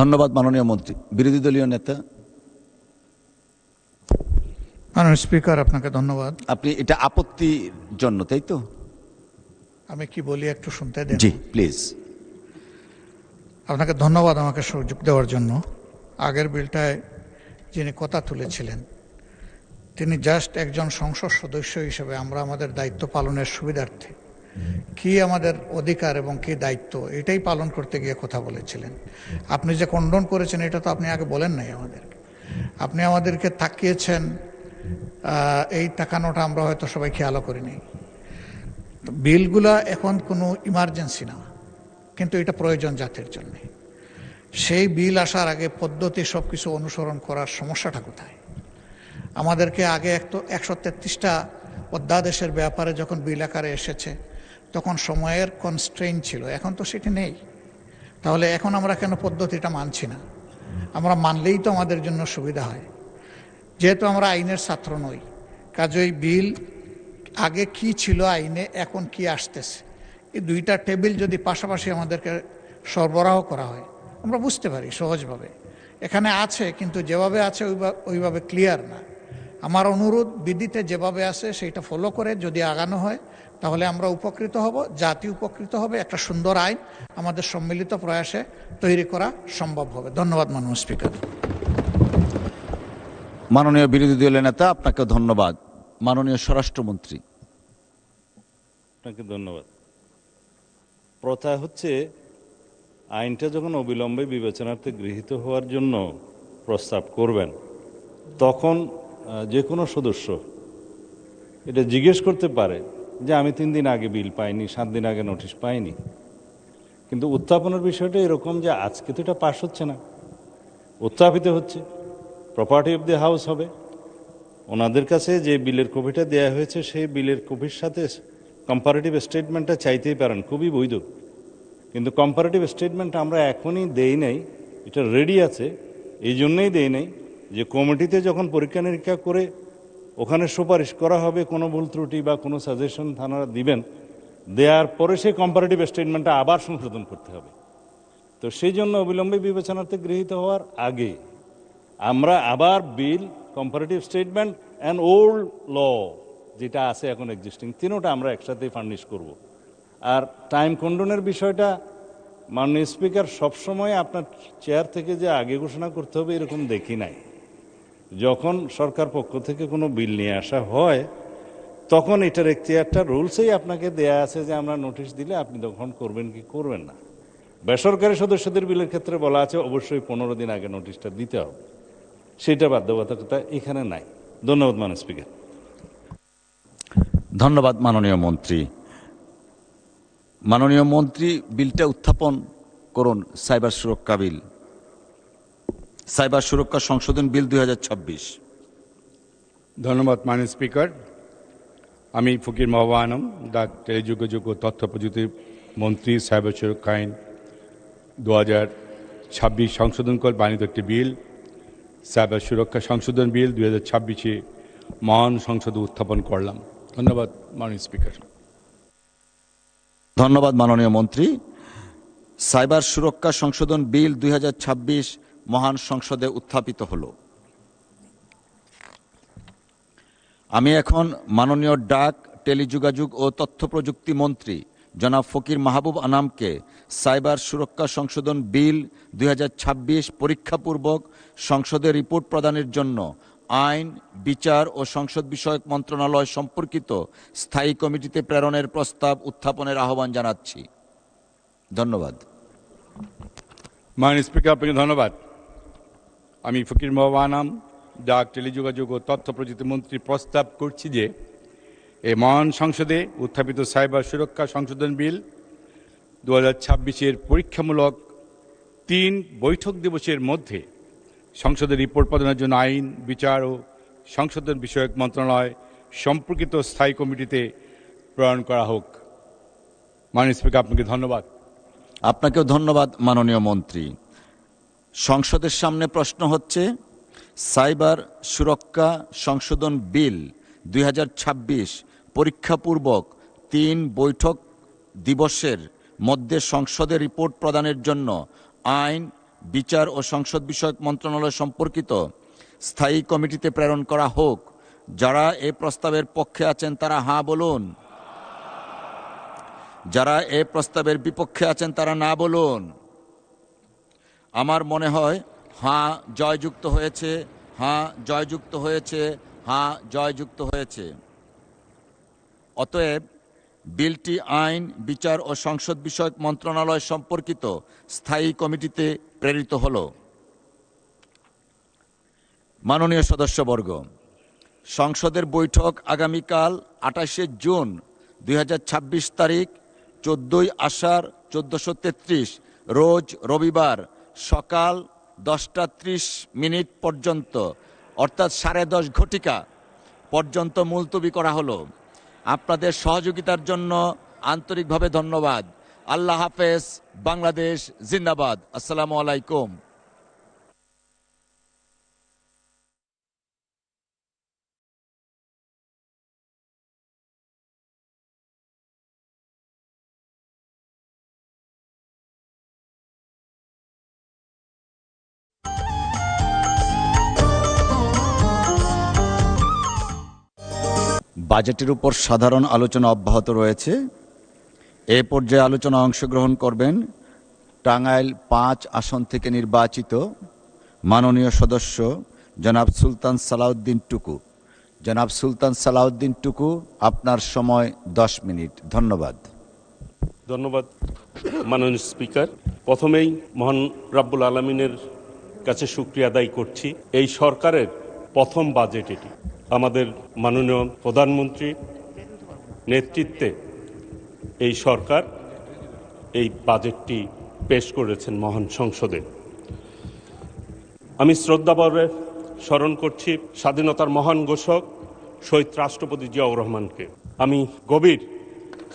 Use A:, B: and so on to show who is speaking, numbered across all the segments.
A: ধন্যবাদ মাননীয় মন্ত্রী। বিরোধী দলীয় নেতা,
B: মাননীয় স্পিকার, আপনাকে ধন্যবাদ।
A: আপনি এটা আপত্তির জন্য, তাই তো?
B: আমি কি বলি একটু শুনতে দেন।
A: জি প্লিজ।
B: আপনাকে ধন্যবাদ আমাকে সুযোগ দেওয়ার জন্য। আগের বিলটায় যিনি কথা তুলেছিলেন তিনি জাস্ট একজন সংসদ সদস্য হিসেবে আমরা আমাদের দায়িত্ব পালনের সুবিধার্থে কি আমাদের অধিকার এবং কি দায়িত্ব এটাই পালন করতে গিয়ে কথা বলেছিলেন। আপনি যে কন্ডন করেছেন এটা তো আপনি আগে বলেন নাই আমাদেরকে। আপনি আমাদেরকে তাকিয়েছেন, এই তাকানোটা আমরা হয়তো সবাই খেয়ালও করিনি। বিলগুলা এখন কোনো ইমার্জেন্সি না, কিন্তু এটা প্রয়োজন জাতির জন্য। সেই বিল আসার আগে পদ্ধতি সব কিছু অনুসরণ করার সমস্যাটা কোথায়? আমাদেরকে আগে 133টা অধ্যাদেশের ব্যাপারে যখন বিল আকারে এসেছে তখন সময়ের কনস্ট্রেইন ছিল, এখন তো সেটি নেই। তাহলে এখন আমরা কেন পদ্ধতিটা মানছি না? আমরা মানলেই তো আমাদের জন্য সুবিধা হয়। যেহেতু আমরা আইনের ছাত্র নই, কাজেই বিল আগে কি ছিল আইনে, এখন কি আসতেছে, এই দুইটা টেবিল যদি পাশাপাশি আমাদেরকে সরবরাহ করা হয় আমরা বুঝতে পারি সহজভাবে। এখানে আছে কিন্তু যেভাবে আছে ওইভাবে ক্লিয়ার না। আমার অনুরোধ, বিধিতে যেভাবে আছে সেইটা ফলো করে যদি আগানো হয় তাহলে আমরা উপকৃত হব, জাতি উপকৃত হবে, একটা সুন্দর আইন আমাদের সম্মিলিত প্রয়াসে তৈরি করা সম্ভব হবে। ধন্যবাদ মাননীয় স্পিকার।
A: মাননীয় বিরোধী দলীয় নেতা, আপনাকে ধন্যবাদ। মাননীয় স্বরাষ্ট্রমন্ত্রী।
C: আপনাকে ধন্যবাদ। প্রথা হচ্ছে আইনটা যখন অবিলম্বে বিবেচনার্থে গৃহীত হওয়ার জন্য প্রস্তাব করবেন তখন যে কোনো সদস্য এটা জিজ্ঞেস করতে পারে যে আমি 3 দিন আগে বিল পাইনি, 7 দিন আগে নোটিশ পাইনি। কিন্তু উত্থাপনের বিষয়টা এরকম যে আজকে তো এটা পাস হচ্ছে না, উত্থাপিত হচ্ছে, প্রপার্টি অফ দি হাউস হবে। ওনাদের কাছে যে বিলের কপিটা দেয়া হয়েছে সেই বিলের কপির সাথে কম্পারেটিভ স্টেটমেন্টটা চাইতেই পারেন, খুবই বৈধ। কিন্তু কম্পারেটিভ স্টেটমেন্ট আমরা এখনই দেই নাই, এটা রেডি আছে। এই জন্যই দেই নাই যে কমিটিতে যখন পরীক্ষা নিরীক্ষা করে ওখানে সুপারিশ করা হবে, কোনো ভুল ত্রুটি বা কোনো সাজেশন থানারা দিবেন, দেওয়ার পরে সেই কম্পারেটিভ স্টেটমেন্টটা আবার সংশোধন করতে হবে। তো সেই জন্য অবিলম্বে বিবেচনাতে গৃহীত হওয়ার আগে আমরা আবার বিল, কম্পারেটিভ স্টেটমেন্ট অ্যান্ড ওল্ড ল যেটা আছে এখন এক্সিস্টিং, তিনোটা আমরা একসাথেই ফার্নিশ করব। আর টাইম কন্ডনের বিষয়টা মাননীয় স্পিকার সবসময় আপনার চেয়ার থেকে যে আগে ঘোষণা করতে হবে এরকম দেখি নাই। যখন সরকার পক্ষ থেকে কোনো বিল নিয়ে আসা হয় তখন এটার এখতিয়ারটা রুলসেই আপনাকে দেয়া আছে যে আমরা নোটিশ দিলে আপনি তখন করবেন কি করবেন না। বেসরকারি সদস্যদের বিলের ক্ষেত্রে বলা আছে অবশ্যই 15 দিন আগে নোটিশটা দিতে হবে, সেটা বাধ্যবাধকতা এখানে নাই। ধন্যবাদ মাননীয় স্পিকার।
A: ধন্যবাদ মাননীয় মন্ত্রী। মাননীয় মন্ত্রী বিলটা উত্থাপন করুন। সাইবার সুরক্ষা বিল, সাইবার সুরক্ষা সংশোধন বিল 2026।
D: ধন্যবাদ মাননীয় স্পিকার। আমি ফকির মাহবুব আলম, টেলিযোগাযোগ ও তথ্য প্রযুক্তি মন্ত্রী, সাইবার সুরক্ষা আইন 2026 সংশোধন করে বাণিজ্য একটি বিল, সাইবার সুরক্ষা সংশোধন বিল 2026 মহান সংসদে উত্থাপন করলাম। ধন্যবাদ মাননীয় স্পিকার।
A: ধন্যবাদ মাননীয় মন্ত্রী। সাইবার সুরক্ষা সংশোধন বিল 2026 মহান সংসদে উত্থাপিত হলো। আমি এখন মাননীয় ডাক, টেলিযোগাযোগ ও তথ্য প্রযুক্তি মন্ত্রী জনাব ফকির মাহবুব আনামকে সাইবার সুরক্ষা সংশোধন বিল 2026 পরীক্ষাপূর্বক সংসদে রিপোর্ট প্রদানের জন্য আইন, বিচার ও সংসদ বিষয়ক মন্ত্রণালয় সম্পর্কিত স্থায়ী কমিটিতে প্রেরণের প্রস্তাব উত্থাপনের আহ্বান জানাচ্ছি। ধন্যবাদ।
D: মাননীয় স্পিকার, আপনাকে ধন্যবাদ। আমি ফকির মাহবুব আনাম, ডাক, টেলিযোগাযোগ ও তথ্য প্রযুক্তি মন্ত্রী প্রস্তাব করছি যে এই মহান সংসদে উত্থাপিত সাইবার সুরক্ষা সংশোধন বিল 2026 পরীক্ষামূলক 3 বৈঠক দিবসের মধ্যে সংসদের রিপোর্ট প্রদানের জন্য আইন, বিচার ও সংশোধন বিষয়ক মন্ত্রণালয় সম্পর্কিত স্থায়ী কমিটিতে প্রেরণ করা হোক। মাননীয় স্পিকার, আপনাকে ধন্যবাদ।
A: আপনাকেও ধন্যবাদ মাননীয় মন্ত্রী। সংসদের সামনে প্রশ্ন হচ্ছে সাইবার সুরক্ষা সংশোধন বিল 2026 পরীক্ষাপূর্বক 3 বৈঠক দিবসের মধ্যে সংসদে রিপোর্ট প্রদানের জন্য আইন, বিচার ও সংসদ বিষয়ক মন্ত্রণালয় সম্পর্কিত স্থায়ী কমিটিতে প্রেরণ করা হোক। যারা এ প্রস্তাবের পক্ষে আছেন তারা হাঁ বলুন। যারা এ প্রস্তাবের বিপক্ষে আছেন তারা না বলুন। আমার মনে হয় হাঁ জয়যুক্ত হয়েছে, হাঁ জয়যুক্ত হয়েছে, হাঁ জয়যুক্ত হয়েছে। অতএব বিলটি আইন, বিচার ও সংসদ বিষয়ক মন্ত্রণালয় সম্পর্কিত স্থায়ী কমিটিতে প্রেরিত হল। মাননীয় সদস্যবর্গ, সংসদের বৈঠক আগামীকাল 28শে জুন 2026 তারিখ 14ই আষাঢ় 1433 রোজ রবিবার সকাল 10টা 30 পর্যন্ত অর্থাৎ 10:30 ঘটিকা পর্যন্ত মুলতবি করা হলো। আপনাদের সহযোগিতার জন্য আন্তরিকভাবে ধন্যবাদ। আল্লাহ হাফেজ। বাংলাদেশ জিন্দাবাদ। আসসালামু আলাইকুম। বাজেটের উপর সাধারণ আলোচনা অব্যাহত রয়েছে। এ পর্যায়ে আলোচনা অংশগ্রহণ করবেন টাঙ্গাইল 5 আসন থেকে নির্বাচিত মাননীয় সদস্য জনাব সুলতান সালাউদ্দিন টুকু। জনাব সুলতান সালাউদ্দিন টুকু, আপনার সময় 10 মিনিট। ধন্যবাদ।
E: ধন্যবাদ মাননীয় স্পিকার। প্রথমেই মহান রাব্বুল আলামিনের কাছে শুকরিয়া আদায় করছি। এই সরকারের প্রথম বাজেট এটি। আমাদের মাননীয় প্রধানমন্ত্রী নেতৃত্বে এই সরকার এই বাজেটটি পেশ করেছেন মহান সংসদে। আমি শ্রদ্ধাভরে স্মরণ করছি স্বাধীনতার মহান ঘোষক শহীদ রাষ্ট্রপতি জিয়াউর রহমানকে। আমি গভীর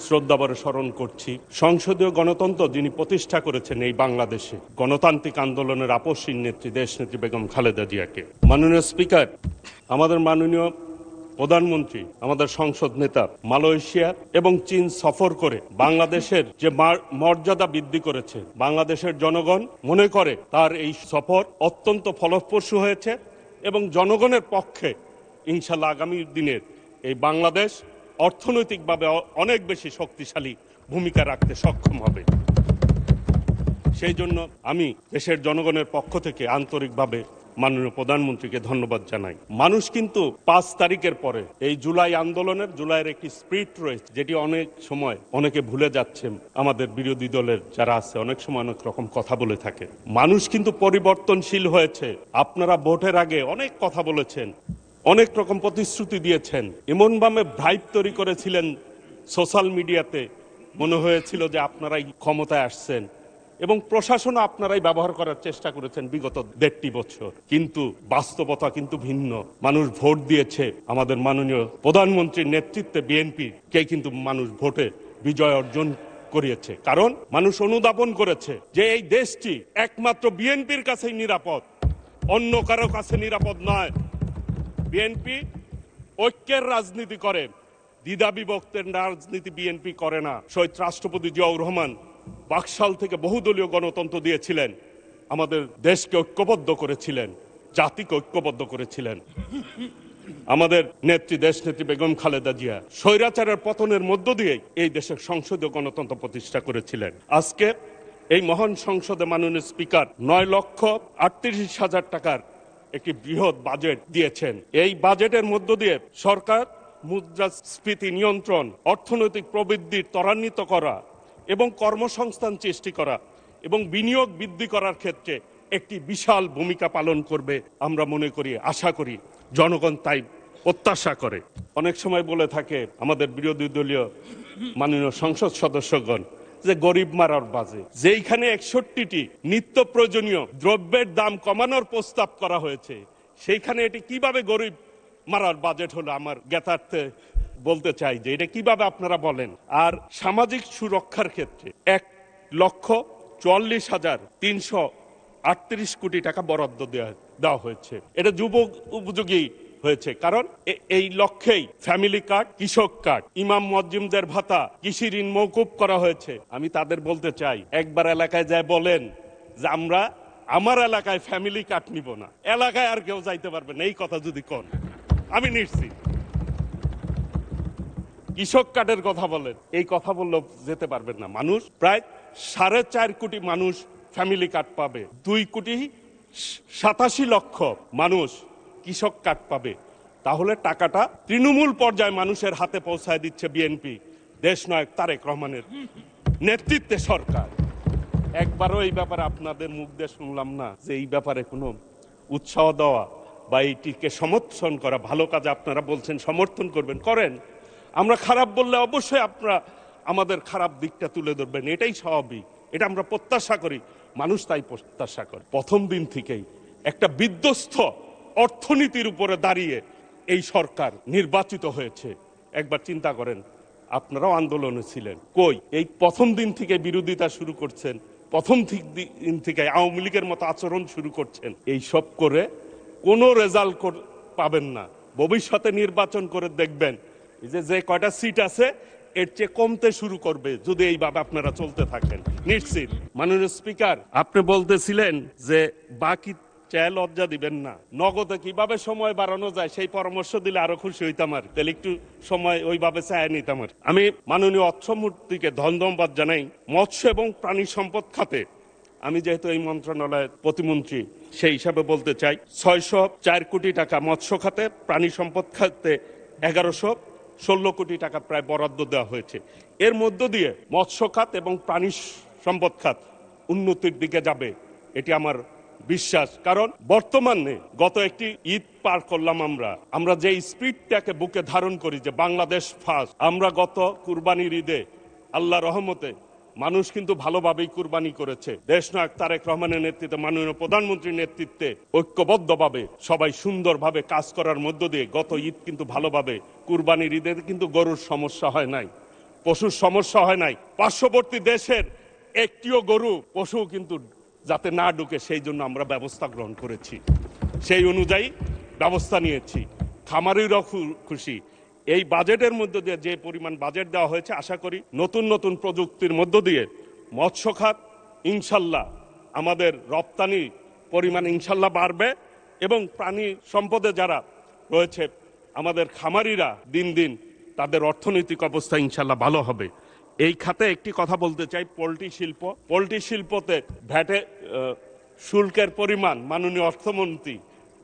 E: শ্রদ্ধাভরে স্মরণ করছি সংসদীয় গণতন্ত্র যিনি প্রতিষ্ঠা করেছেন এই বাংলাদেশে, গণতান্ত্রিক আন্দোলনের আপসহীন নেত্রী দেশনেত্রী বেগম খালেদা জিয়াকে। মাননীয় স্পিকার, আমাদের মাননীয় প্রধানমন্ত্রী, আমাদের সংসদ নেতা মালয়েশিয়া এবং চীন সফর করে বাংলাদেশের যে মর্যাদা বৃদ্ধি করেছে, বাংলাদেশের জনগণ মনে করে তার এই সফর অত্যন্ত ফলপ্রসূ হয়েছে এবং জনগণের পক্ষে ইনশাল্লাহ আগামী দিনের এই বাংলাদেশ অর্থনৈতিকভাবে অনেক বেশি শক্তিশালী ভূমিকা রাখতে সক্ষম হবে। সেই জন্য আমি দেশের জনগণের পক্ষ থেকে আন্তরিকভাবে মাননীয় প্রধানমন্ত্রীকে ধন্যবাদ জানাই। মানুষ কিন্তু 5 তারিখের পরে এই জুলাই আন্দোলনের, জুলাইয়ের একটি স্পিরিট রয়েছে যেটি অনেক সময় অনেকে ভুলে যাচ্ছেন। আমাদের বিরোধী দলের যারা আছে অনেক সময় অনেক রকম কথা বলে থাকে। মানুষ কিন্তু পরিবর্তনশীল হয়েছে। আপনারা ভোটের আগে অনেক কথা বলেছেন, অনেক রকম প্রতিশ্রুতি দিয়েছেন, এমনভাবে ভাইব তৈরি করেছিলেন সোশ্যাল মিডিয়াতে, মনে হয়েছিল যে আপনারাই ক্ষমতায় আসছেন এবং প্রশাসনও আপনারাই ব্যবহার করার চেষ্টা করেছেন বিগত 1.5 বছর। কিন্তু বাস্তবতা কিন্তু ভিন্ন। মানুষ ভোট দিয়েছে আমাদের মাননীয় প্রধানমন্ত্রীর নেতৃত্বে বিএনপি কে, কিন্তু মানুষ ভোটে বিজয় অর্জন করিয়েছে। কারণ মানুষ অনুধাবন করেছে যে এই দেশটি একমাত্র বিএনপির কাছেই নিরাপদ, অন্য কারো কাছে নিরাপদ নয়। বিএনপি ঐক্যের রাজনীতি করে, দ্বিধা বিভক্তের রাজনীতি বিএনপি করে না। শহীদ রাষ্ট্রপতি জিয়াউর রহমান বাকশাল থেকে বহুদলীয় গণতন্ত্র দিয়েছিলেন, আমাদের দেশকে ঐক্যবদ্ধ করেছিলেন, জাতিকে ঐক্যবদ্ধ করেছিলেন। আমাদের নেত্রী দেশনেত্রী বেগম খালেদা জিয়া স্বৈরাচারের পতনের মধ্য দিয়ে এই দেশের সংসদীয় গণতন্ত্র প্রতিষ্ঠা করেছিলেন। আজকে এই মহান সংসদে মাননীয় স্পিকার 9,38,000 টাকার একটি বৃহৎ বাজেট দিয়েছেন। এই বাজেটের মধ্য দিয়ে সরকার মুদ্রাস্ফীতি নিয়ন্ত্রণ, অর্থনৈতিক প্রবৃদ্ধি ত্বরান্বিত করা এবং কর্মসংস্থান সৃষ্টি করা এবং বিনিয়োগ বৃদ্ধি করার ক্ষেত্রে একটি বিশাল ভূমিকা পালন করবে আমরা মনে করি, আশা করি। জনগণ তাই প্রত্যাশা করে। অনেক সময় বলে থাকে আমাদের বিরোধী দলীয় মাননীয় সংসদ সদস্যগণ যে গরিব মারার বাজে, যেইখানে 61টি নিত্য প্রয়োজনীয় দ্রব্যের দাম কমানোর প্রস্তাব করা হয়েছে, সেইখানে এটি কিভাবে গরিব মারার বাজেট হলো আমার জ্ঞাতার্থে বলতে চাই যে এটা কিভাবে আপনারা বলেন। আর সামাজিক সুরক্ষার ক্ষেত্রে 1,44,338 কোটি টাকা বরাদ্দ দেওয়া হয়েছে। এটা যুব উপযোগী হয়েছে, কারণ এই লক্ষ্যেই ফ্যামিলি কার্ড, কৃষক কার্ড, ইমাম মুয়াজ্জিমদের ভাতা, কৃষি ঋণ মওকুফ করা হয়েছে। আমি তাদের বলতে চাই, একবার এলাকায় যায় বলেন যে আমরা আমার এলাকায় ফ্যামিলি কার্ড নিব না, এলাকায় আর কেউ যাইতে পারবে না, এই কথা যদি কোন আমি নিশ্চিত। কৃষক কার্ডের কথা বলেন, এই কথা বললেও যেতে পারবেন না। মানুষ প্রায় 4.5 কোটি মানুষ ফ্যামিলি কার্ড পাবে, 2,87,00,000 মানুষ কৃষক কার্ড পাবে। তাহলে টাকাটা তৃণমূল পর্যায়ে মানুষের হাতে পৌঁছায় দিচ্ছে বিএনপি, দেশনায়ক তারেক রহমানের নেতৃত্বে সরকার। একবারও এই ব্যাপারে আপনাদের মুখ দিয়ে শুনলাম না যে এই ব্যাপারে কোনো উৎসাহ দেওয়া বা এইটিকে সমর্থন করা। ভালো কাজে আপনারা বলছেন সমর্থন করবেন, করেন। আমরা খারাপ বললে অবশ্যই আপনারা আমাদের খারাপ দিকটা তুলে ধরবেন, এটাই স্বাভাবিক, এটা আমরা প্রত্যাশা করি, মানুষ তাই প্রত্যাশা করে। প্রথম দিন থেকেই একটা বিধ্বস্ত অর্থনীতির উপরে দাঁড়িয়ে এই সরকার নির্বাচিত হয়েছে। একবার চিন্তা করেন, আপনারাও আন্দোলনে ছিলেন, কই এই প্রথম দিন থেকে বিরোধিতা শুরু করছেন, প্রথম দিন থেকে আওয়ামী লীগের মতো আচরণ শুরু করছেন। এই সব করে কোনো রেজাল্ট পাবেন না। ভবিষ্যতে নির্বাচন করে দেখবেন যে কয়টা সিট আছে এর চেয়ে কমতে শুরু করবে যদি এইভাবে আপনারা চলতে থাকেন, নিশ্চিত। মাননীয় স্পিকার, আপনি বলতেছিলেন যে বাকি চায় লজ্জা দিবেন না, নগদে কিভাবে সময় বাড়ানো যায় সেই পরামর্শ দিলে আরো খুশি হইতাম, আর তাহলে একটু সময় ওইভাবে চায় নিতাম। আমি মাননীয় অর্থমন্ত্রীকে ধন্যবাদ জানাই। মৎস্য এবং প্রাণী সম্পদ খাতে আমি যেহেতু এই মন্ত্রণালয়ের প্রতিমন্ত্রী, সেই হিসাবে বলতে চাই 604 কোটি টাকা মৎস্য খাতে, প্রাণী সম্পদ খাতে 1116 কোটি টাকা প্রায় বরাদ্দ দেওয়া হয়েছে। এর মধ্য দিয়ে মৎস্য খাত এবং প্রাণী সম্পদ খাত উন্নতির দিকে যাবে, এটি আমার বিশ্বাস। কারণ বর্তমানে গত একটি ঈদ পার করলাম, আমরা যে স্পিরিটটাকে বুকে ধারণ করি যে বাংলাদেশ ফার্স্ট, আমরা গত কুরবানির ঈদে আল্লাহ রহমতে মানুষ কিন্তু ভালোভাবেই কুরবানি করেছে। দেশনায়ক তারেক রহমানের নেতৃত্বে, মাননীয় প্রধানমন্ত্রীর নেতৃত্বে ঐক্যবদ্ধভাবে সবাই সুন্দরভাবে কাজ করার মধ্য দিয়ে গত ঈদ কিন্তু ভালোভাবে কুরবানির ঈদে কিন্তু গরুর সমস্যা হয় নাই, পশুর সমস্যা হয় নাই। পার্শ্ববর্তী দেশের একটিও গরু পশু কিন্তু যাতে না ঢুকে সেই জন্য আমরা ব্যবস্থা গ্রহণ করেছি, সেই অনুযায়ী ব্যবস্থা নিয়েছি। খামারিরাও খুশি। এই বাজেটের মধ্য দিয়ে যে পরিমাণ বাজেট দেওয়া হয়েছে, আশা করি নতুন নতুন প্রযুক্তির মধ্য দিয়ে মৎস্য খাত ইনশাল্লাহ আমাদের রপ্তানি পরিমাণ ইনশাল্লাহ বাড়বে এবং প্রাণী সম্পদে যারা রয়েছে আমাদের খামারিরা দিন দিন তাদের অর্থনৈতিক অবস্থা ইনশাল্লাহ ভালো হবে। এই খাতে একটি কথা বলতে চাই, পোল্ট্রি শিল্পতে ভ্যাটে শুল্কের পরিমাণ মাননীয় অর্থমন্ত্রী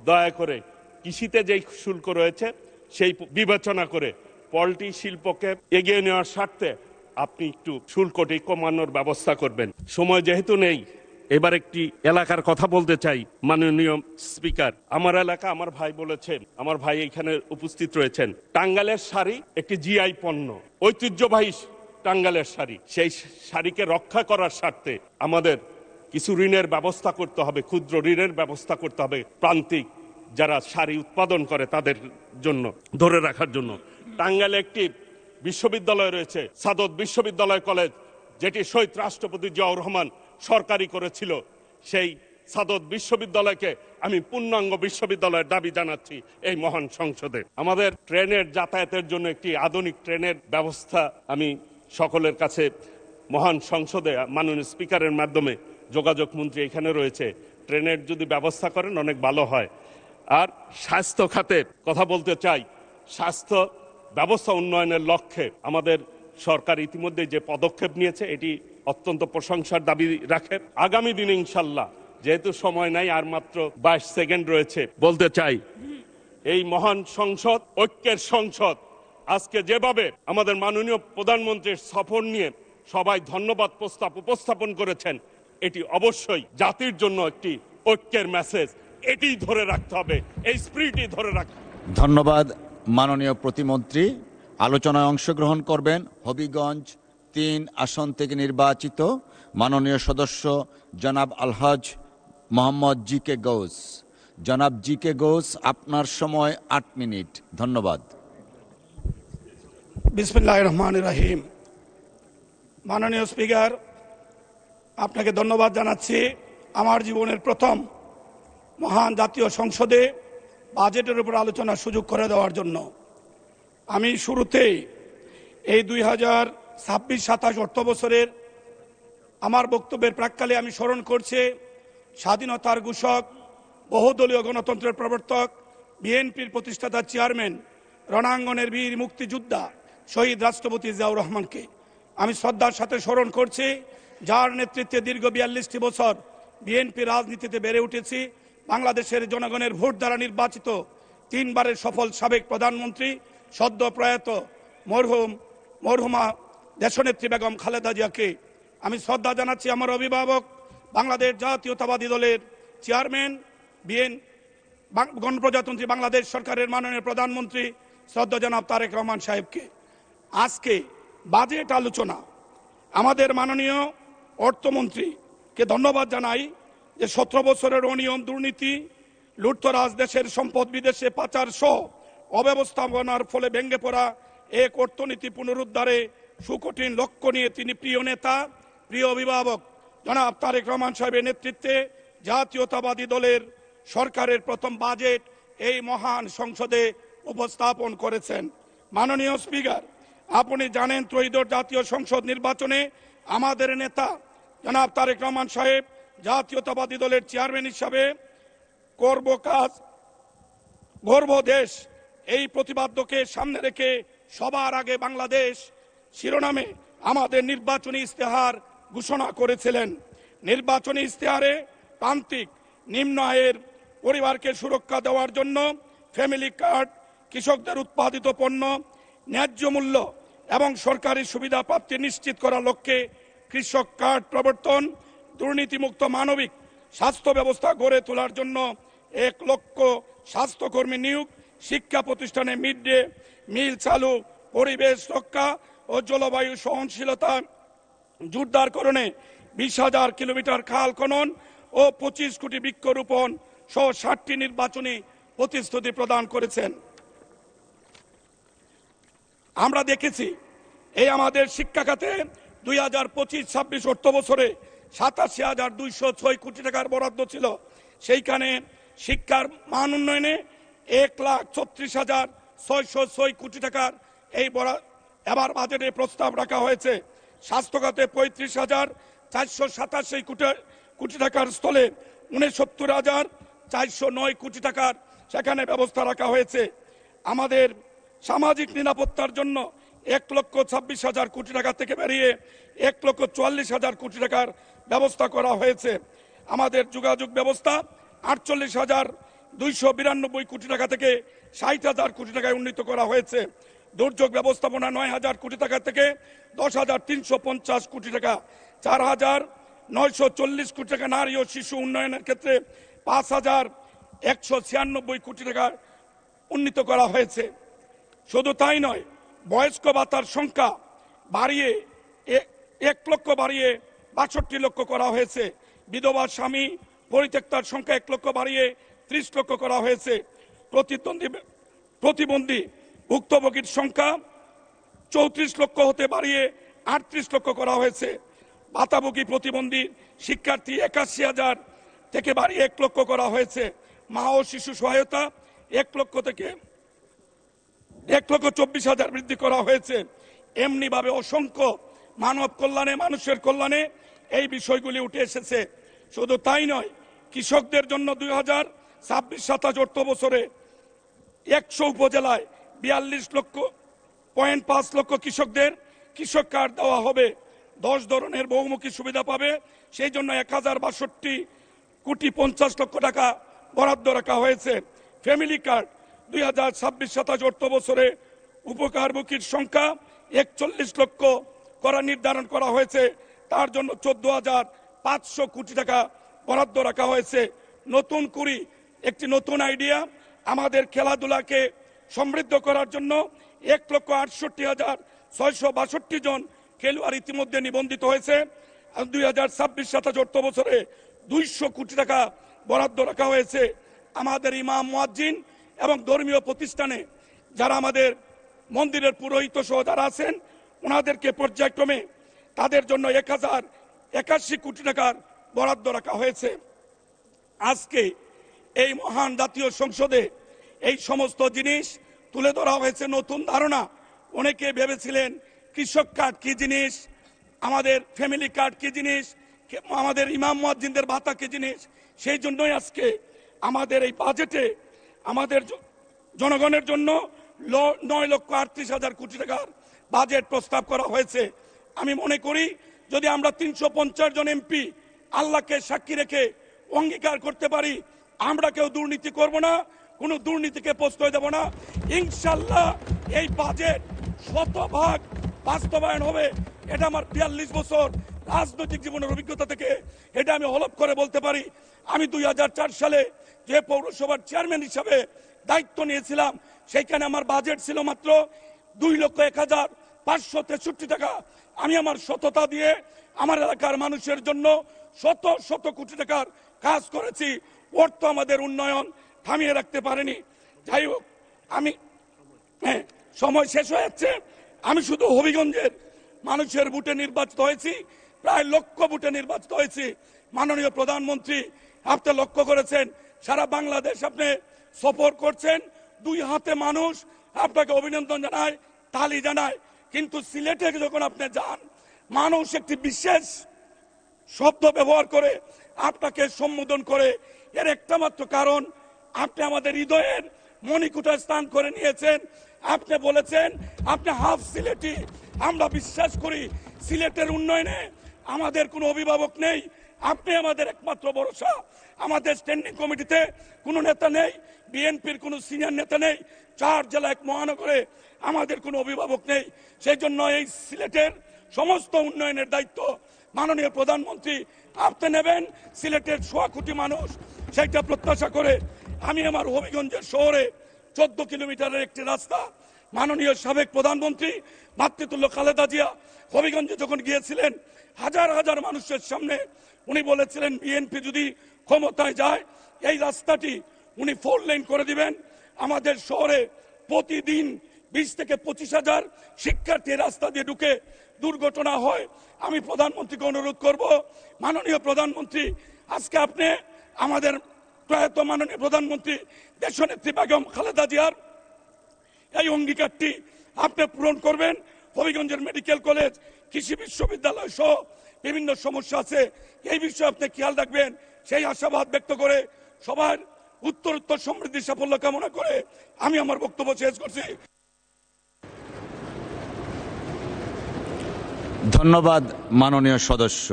E: দয়া করে কৃষিতে যেই শুল্ক রয়েছে সেই বিবেচনা করে পোল্ট্রি শিল্পকে এগিয়ে নেওয়ার স্বার্থে আপনি একটু শুল্কটি কমানোর ব্যবস্থা করবেন। সময় যেহেতু নেই, এবার একটি এলাকার কথা বলতে চাই। মাননীয় স্পিকার, আমার এলাকা, আমার ভাই বলেছেন, আমার ভাই এখানে উপস্থিত রয়েছেন, টাঙ্গাইলের শাড়ি একটি জিআই পণ্য, ঐতিহ্যবাহী টাঙ্গাইলের শাড়ি। সেই শাড়িকে রক্ষা করার স্বার্থে আমাদের কিছু ঋণের ব্যবস্থা করতে হবে, ক্ষুদ্র ঋণের ব্যবস্থা করতে হবে প্রান্তিক যারা শাড়ি উৎপাদন করে তাদের জন্য, ধরে রাখার জন্য। টাঙ্গাইলে একটি বিশ্ববিদ্যালয় রয়েছে, সাদত বিশ্ববিদ্যালয় কলেজ, যেটি শহীদ রাষ্ট্রপতি জিয়াউর রহমান সরকারি করেছিল। সেই সাদত বিশ্ববিদ্যালয়কে আমি পূর্ণাঙ্গ বিশ্ববিদ্যালয়ের দাবি জানাচ্ছি এই মহান সংসদে। আমাদের ট্রেনের যাতায়াতের জন্য একটি আধুনিক ট্রেনের ব্যবস্থা আমি সকলের কাছে মহান সংসদে মাননীয় স্পিকারের মাধ্যমে, যোগাযোগ মন্ত্রী এখানে রয়েছে, ট্রেনের যদি ব্যবস্থা করেন অনেক ভালো হয়। আর স্বাস্থ্য খাতে কথা বলতে চাই, স্বাস্থ্য ব্যবস্থা উন্নয়নের লক্ষ্যে আমাদের সরকার ইতিমধ্যে যে পদক্ষেপ নিয়েছে এটি অত্যন্ত প্রশংসার দাবি রাখে। আগামী দিনে ইনশাল্লাহ, যেহেতু সময় নাই, আর মাত্র 22 সেকেন্ড রয়েছে, বলতে চাই এই মহান সংসদ, ঐক্যের সংসদ, আজকে যেভাবে আমাদের মাননীয় প্রধানমন্ত্রীর সফর নিয়ে সবাই ধন্যবাদ প্রস্তাব উপস্থাপন করেছেন, এটি অবশ্যই জাতির জন্য একটি ঐক্যের মেসেজ। এটি ধরে রাখতে হবে, এই স্পিরিটই ধরে রাখতে হবে।
A: ধন্যবাদ মাননীয় প্রতিমন্ত্রী। আলোচনায় অংশগ্রহণ করবেন হবিগঞ্জ 3 আসন থেকে নির্বাচিত মাননীয় সদস্য জনাব আলহাজ মোহাম্মদ জি.কে. গৌস। জনাব জি.কে. গৌস, আপনার সময় 8 মিনিট। ধন্যবাদ।
F: বিসমিল্লাহির রহমানির রহিম। মাননীয় স্পিকার, আপনাকে ধন্যবাদ জানাচ্ছি আমার জীবনের প্রথম মহান জাতীয় সংসদে বাজেটের উপর আলোচনার সুযোগ করে দেওয়ার জন্য। আমি শুরুতেই এই 2026-27 অর্থ বছরের আমার বক্তব্যের প্রাক্কালে আমি স্মরণ করছি স্বাধীনতার ঘোষক, বহুদলীয় গণতন্ত্রের প্রবর্তক, বিএনপির প্রতিষ্ঠাতা চেয়ারম্যান, রণাঙ্গনের বীর মুক্তিযোদ্ধা শহীদ রাষ্ট্রপতি জিয়াউর রহমানকে আমি শ্রদ্ধার সাথে স্মরণ করছি, যার নেতৃত্বে দীর্ঘ ৪২টি বছর বিএনপি রাজনীতিতে বেড়ে উঠেছি। বাংলাদেশের জনগণের ভোট দ্বারা নির্বাচিত 3 বারের সফল সাবেক প্রধানমন্ত্রী, সদ্য প্রয়াত মরহুমা দেশনেত্রী বেগম খালেদা জিয়াকে আমি শ্রদ্ধা জানাচ্ছি। আমার অভিভাবক, বাংলাদেশ জাতীয়তাবাদী দলের চেয়ারম্যান, গণপ্রজাতন্ত্রী বাংলাদেশ সরকারের মাননীয় প্রধানমন্ত্রী শ্রদ্ধা জনাব তারেক রহমান সাহেবকে। আজকে বাজেট আলোচনা, আমাদের মাননীয় অর্থমন্ত্রীকে ধন্যবাদ জানাই যে 17 বছরের অনিয়ম, দুর্নীতি, লুটতরাজ, দেশের সম্পদ বিদেশে পাচার সহ অব্যবস্থাপনার ফলে ভেঙে পড়া এক অর্থনীতি পুনরুদ্ধারে সুকঠিন লক্ষ্য নিয়ে তিনি প্রিয় নেতা, প্রিয় অভিভাবক জনাব তারেক রহমান সাহেবের নেতৃত্বে জাতীয়তাবাদী দলের সরকারের প্রথম বাজেট এই মহান সংসদে উপস্থাপন করেছেন। মাননীয় স্পিকার, আপনি জানেন ত্রয়োদশ জাতীয় সংসদ নির্বাচনে আমাদের নেতা জনাব তারেক রহমান সাহেব জাতীয়তাবাদী দলের চেয়ারম্যান হিসাবে করব কাজ, গর্ব দেশ, এই প্রতিপাদ্যকে সামনে রেখে সবার আগে বাংলাদেশ শিরোনামে আমাদের নির্বাচনী ইস্তেহার ঘোষণা করেছিলেন। নির্বাচনী ইস্তেহারে প্রান্তিক নিম্ন আয়ের পরিবারকে সুরক্ষা দেওয়ার জন্য ফ্যামিলি কার্ড, কৃষকদের উৎপাদিত পণ্য ন্যায্য মূল্য এবং সরকারি সুবিধা প্রাপ্তি নিশ্চিত করার লক্ষ্যে কৃষক কার্ড প্রবর্তন, দুর্নীতিমুক্ত মানবিক স্বাস্থ্য ব্যবস্থা গড়ে তোলার জন্য 1 লক্ষ স্বাস্থ্যকর্মী নিয়োগ, শিক্ষা প্রতিষ্ঠানে মিড ডে মিল চালু, পরিবেশ রক্ষা ও জলবায়ু সহনশীলতা জোরদারকরণে 20,000 কিলোমিটার খাল খনন ও 25 কোটি বৃক্ষরোপণ সহ 60টি নির্বাচনী প্রতিশ্রুতি প্রদান করেছেন। আমরা দেখেছি এই আমাদের শিক্ষা খাতে 2025-26 অর্থ বছরে 87,206 কোটি টাকার বরাদ্দ ছিল। সেইখানে শিক্ষার মান উন্নয়নে 1,36,606 কোটি টাকার এই এবার বাজেটে প্রস্তাব রাখা হয়েছে। স্বাস্থ্য খাতে 35,487 কোটি টাকার স্থলে 69,409 কোটি টাকার সেখানে ব্যবস্থা রাখা হয়েছে। আমাদের সামাজিক নিরাপত্তার জন্য 1,26,000 কোটি টাকা থেকে বেরিয়ে 1,44,000 কোটি টাকার ব্যবস্থা করা হয়েছে। আমাদের যোগাযোগ ব্যবস্থা 48,292 কোটি টাকা থেকে 60,000 কোটি টাকায় উন্নীত করা হয়েছে। দুর্যোগ ব্যবস্থাপনা 9,000 কোটি টাকা থেকে 10,350 কোটি টাকা, 4,940 কোটি টাকা, নারী ও শিশু উন্নয়নের ক্ষেত্রে 5,196 কোটি টাকা উন্নীত করা হয়েছে। শুধু তাই নয়, বয়স্ক ভাতার সংখ্যা বাড়িয়ে 1 লক্ষ বাড়িয়ে 62 লক্ষ করা হয়েছে। বিধবা স্বামী পরিত্যক্তার সংখ্যা 1 লক্ষ বাড়িয়ে 30 লক্ষ করা হয়েছে। প্রতিবন্ধী ভুক্তভোগীর সংখ্যা 34 লক্ষ হতে বাড়িয়ে 38 লক্ষ করা হয়েছে। ভাতাভোগী প্রতিবন্ধী শিক্ষার্থী 81,000 থেকে বাড়িয়ে 1 লক্ষ করা হয়েছে। মা ও শিশু সহায়তা 1 লক্ষ থেকে 1,24,000 বৃদ্ধি করা হয়েছে। এমনি ভাবে অসংখ্য মানব কল্যাণে, মানুষের কল্যাণে এই বিষয়গুলি উঠে এসেছে। শুধু তাই নয়, কৃষকদের জন্য 2026-27 অর্থ বছরে 100 উপজেলায় 42.5 লক্ষ কৃষকদের কৃষক কার্ড দেওয়া হবে। 10 ধরনের বহুমুখী সুবিধা পাবে। সেই জন্য 1,62,50 লক্ষ টাকা বরাদ্দ রাখা হয়েছে। ফ্যামিলি কার্ড 2026-27 অর্থ বছরে উপকারভোগীর সংখ্যা 41 লক্ষ করা নির্ধারণ করা হয়েছে। তার জন্য 14,500 কোটি টাকা বরাদ্দ রাখা হয়েছে। নতুন করি একটি নতুন আইডিয়া, আমাদের খেলাধুলাকে সমৃদ্ধ করার জন্য 1,68,662 জন খেলোয়াড় ইতিমধ্যে নিবন্ধিত হয়েছে। 2026-27 অর্থ বছরে 200 কোটি টাকা বরাদ্দ রাখা হয়েছে। আমাদের ইমাম, মুয়াজ্জিন এবং ধর্মীয় প্রতিষ্ঠানে যারা আমাদের মন্দিরের পুরোহিত সহ যারা আছেন, ওনাদেরকে পর্যায়ক্রমে তাদের জন্য 1,081 কোটি টাকার বরাদ্দ রাখা হয়েছে। আজকে এই মহান জাতীয় সংসদে এই সমস্ত জিনিস তুলে ধরা হয়েছে। নতুন ধারণা, অনেকে ভেবেছিলেন কৃষক কার্ড কি জিনিস, আমাদের ফ্যামিলি কার্ড কি জিনিস, আমাদের ইমাম মুয়াজ্জিনদের ভাতা কি জিনিস, সেই জন্যই আজকে আমাদের এই বাজেটে আমাদের জনগণের জন্য 9,38,000 কোটি টাকার বাজেট প্রস্তাব করা হয়েছে। আমি মনে করি যদি আমরা 350 জন এমপি আল্লাহকে সাক্ষী রেখে অঙ্গীকার করতে পারি আমরা কেউ দুর্নীতি করব না, কোনো দুর্নীতিকে প্রশ্রয় দেব না, ইনশাল্লাহ এই বাজেট 100% বাস্তবায়ন হবে। এটা আমার 42 বছর রাজনৈতিক জীবনের অভিজ্ঞতা থেকে এটা আমি হলফ করে বলতে পারি। আমি 2004 সালে যে পৌরসভার চেয়ারম্যান হিসাবে দায়িত্ব নিয়েছিলাম সেইখানে আমার বাজেট ছিল মাত্র 2,01,563 টাকা। আমি আমার সততা দিয়ে আমার এলাকার মানুষের জন্য শত শত কোটি টাকার কাজ করেছি। অর্থ আমাদের উন্নয়ন থামিয়ে রাখতে পারেনি। যাই হোক, আমি সময় শেষ হয়ে যাচ্ছে। আমি শুধু হবিগঞ্জের মানুষের ভোটে নির্বাচিত হয়েছি, প্রায় লক্ষ ভোটে নির্বাচিত হয়েছি। মাননীয় প্রধানমন্ত্রী, আপনি লক্ষ্য করেছেন সারা বাংলাদেশ আপনি সফর করছেন, 2 হাতে মানুষ আপনাকে অভিনন্দন জানায়, তালি জানায়। কিন্তু সিলেটে যখন আপনি যান মানুষ একটি বিশেষ শব্দ ব্যবহার করে আপনাকে সম্বোধন করে। এর একটা মাত্র কারণ, আপনি আমাদের হৃদয়ের মণিকুটা স্থান করে নিয়েছেন। আপনি বলেছেন আপনি হাফ সিলেটি। আমরা বিশ্বাস করি সিলেটের উন্নয়নে আমাদের কোনো অভিভাবক নেই, আপনি আমাদের একমাত্র ভরসা। আমাদের স্ট্যান্ডিং কমিটিতে কোনো নেতা নেই, বিএনপির কোনো সিনিয়র নেতা নেই, 4 জেলা 1 মহানগরে আমাদের কোনো অভিভাবক নেই। সেই জন্য এই সিলেটের সমস্ত উন্নয়নের দায়িত্ব মাননীয় প্রধানমন্ত্রী আপনি নেবেন। সিলেটের 100 কোটি মানুষ সেইটা প্রত্যাশা করে আমি আমার হবিগঞ্জের শহরে 14 কিলোমিটারের একটি রাস্তা মাননীয় সাবেক প্রধানমন্ত্রী মাতৃতুল্য খালেদা জিয়া হবিগঞ্জে যখন গিয়েছিলেন হাজার হাজার মানুষের সামনে উনি বলেছিলেন বিএনপি যদি ক্ষমতায় যায় এই রাস্তাটি উনি 4 লেন করে দিবেন। আমাদের শহরে প্রতিদিন 20 থেকে 25,000 শিক্ষার্থী রাস্তা দিয়ে ঢুকে দুর্ঘটনা হয়। আমি প্রধানমন্ত্রীকে অনুরোধ করব, মাননীয় প্রধানমন্ত্রী, আজকে আপনি আমাদের প্রয়াত মাননীয় প্রধানমন্ত্রী দেশনেত্রী বেগম খালেদা জিয়ার এই অঙ্গীকারটি আপনি পূরণ করবেন। হবিগঞ্জের মেডিকেল কলেজ, কৃষি বিশ্ববিদ্যালয় সহ বিভিন্ন সমস্যা আছে, এই বিষয়ে আপনি খেয়াল রাখবেন, সেই আশাবাদ ব্যক্ত করে সবার উত্তরোত্তর সমৃদ্ধি সাফল্য কামনা করে আমি আমার বক্তব্য শেষ করছি।
A: ধন্যবাদ মাননীয় সদস্য।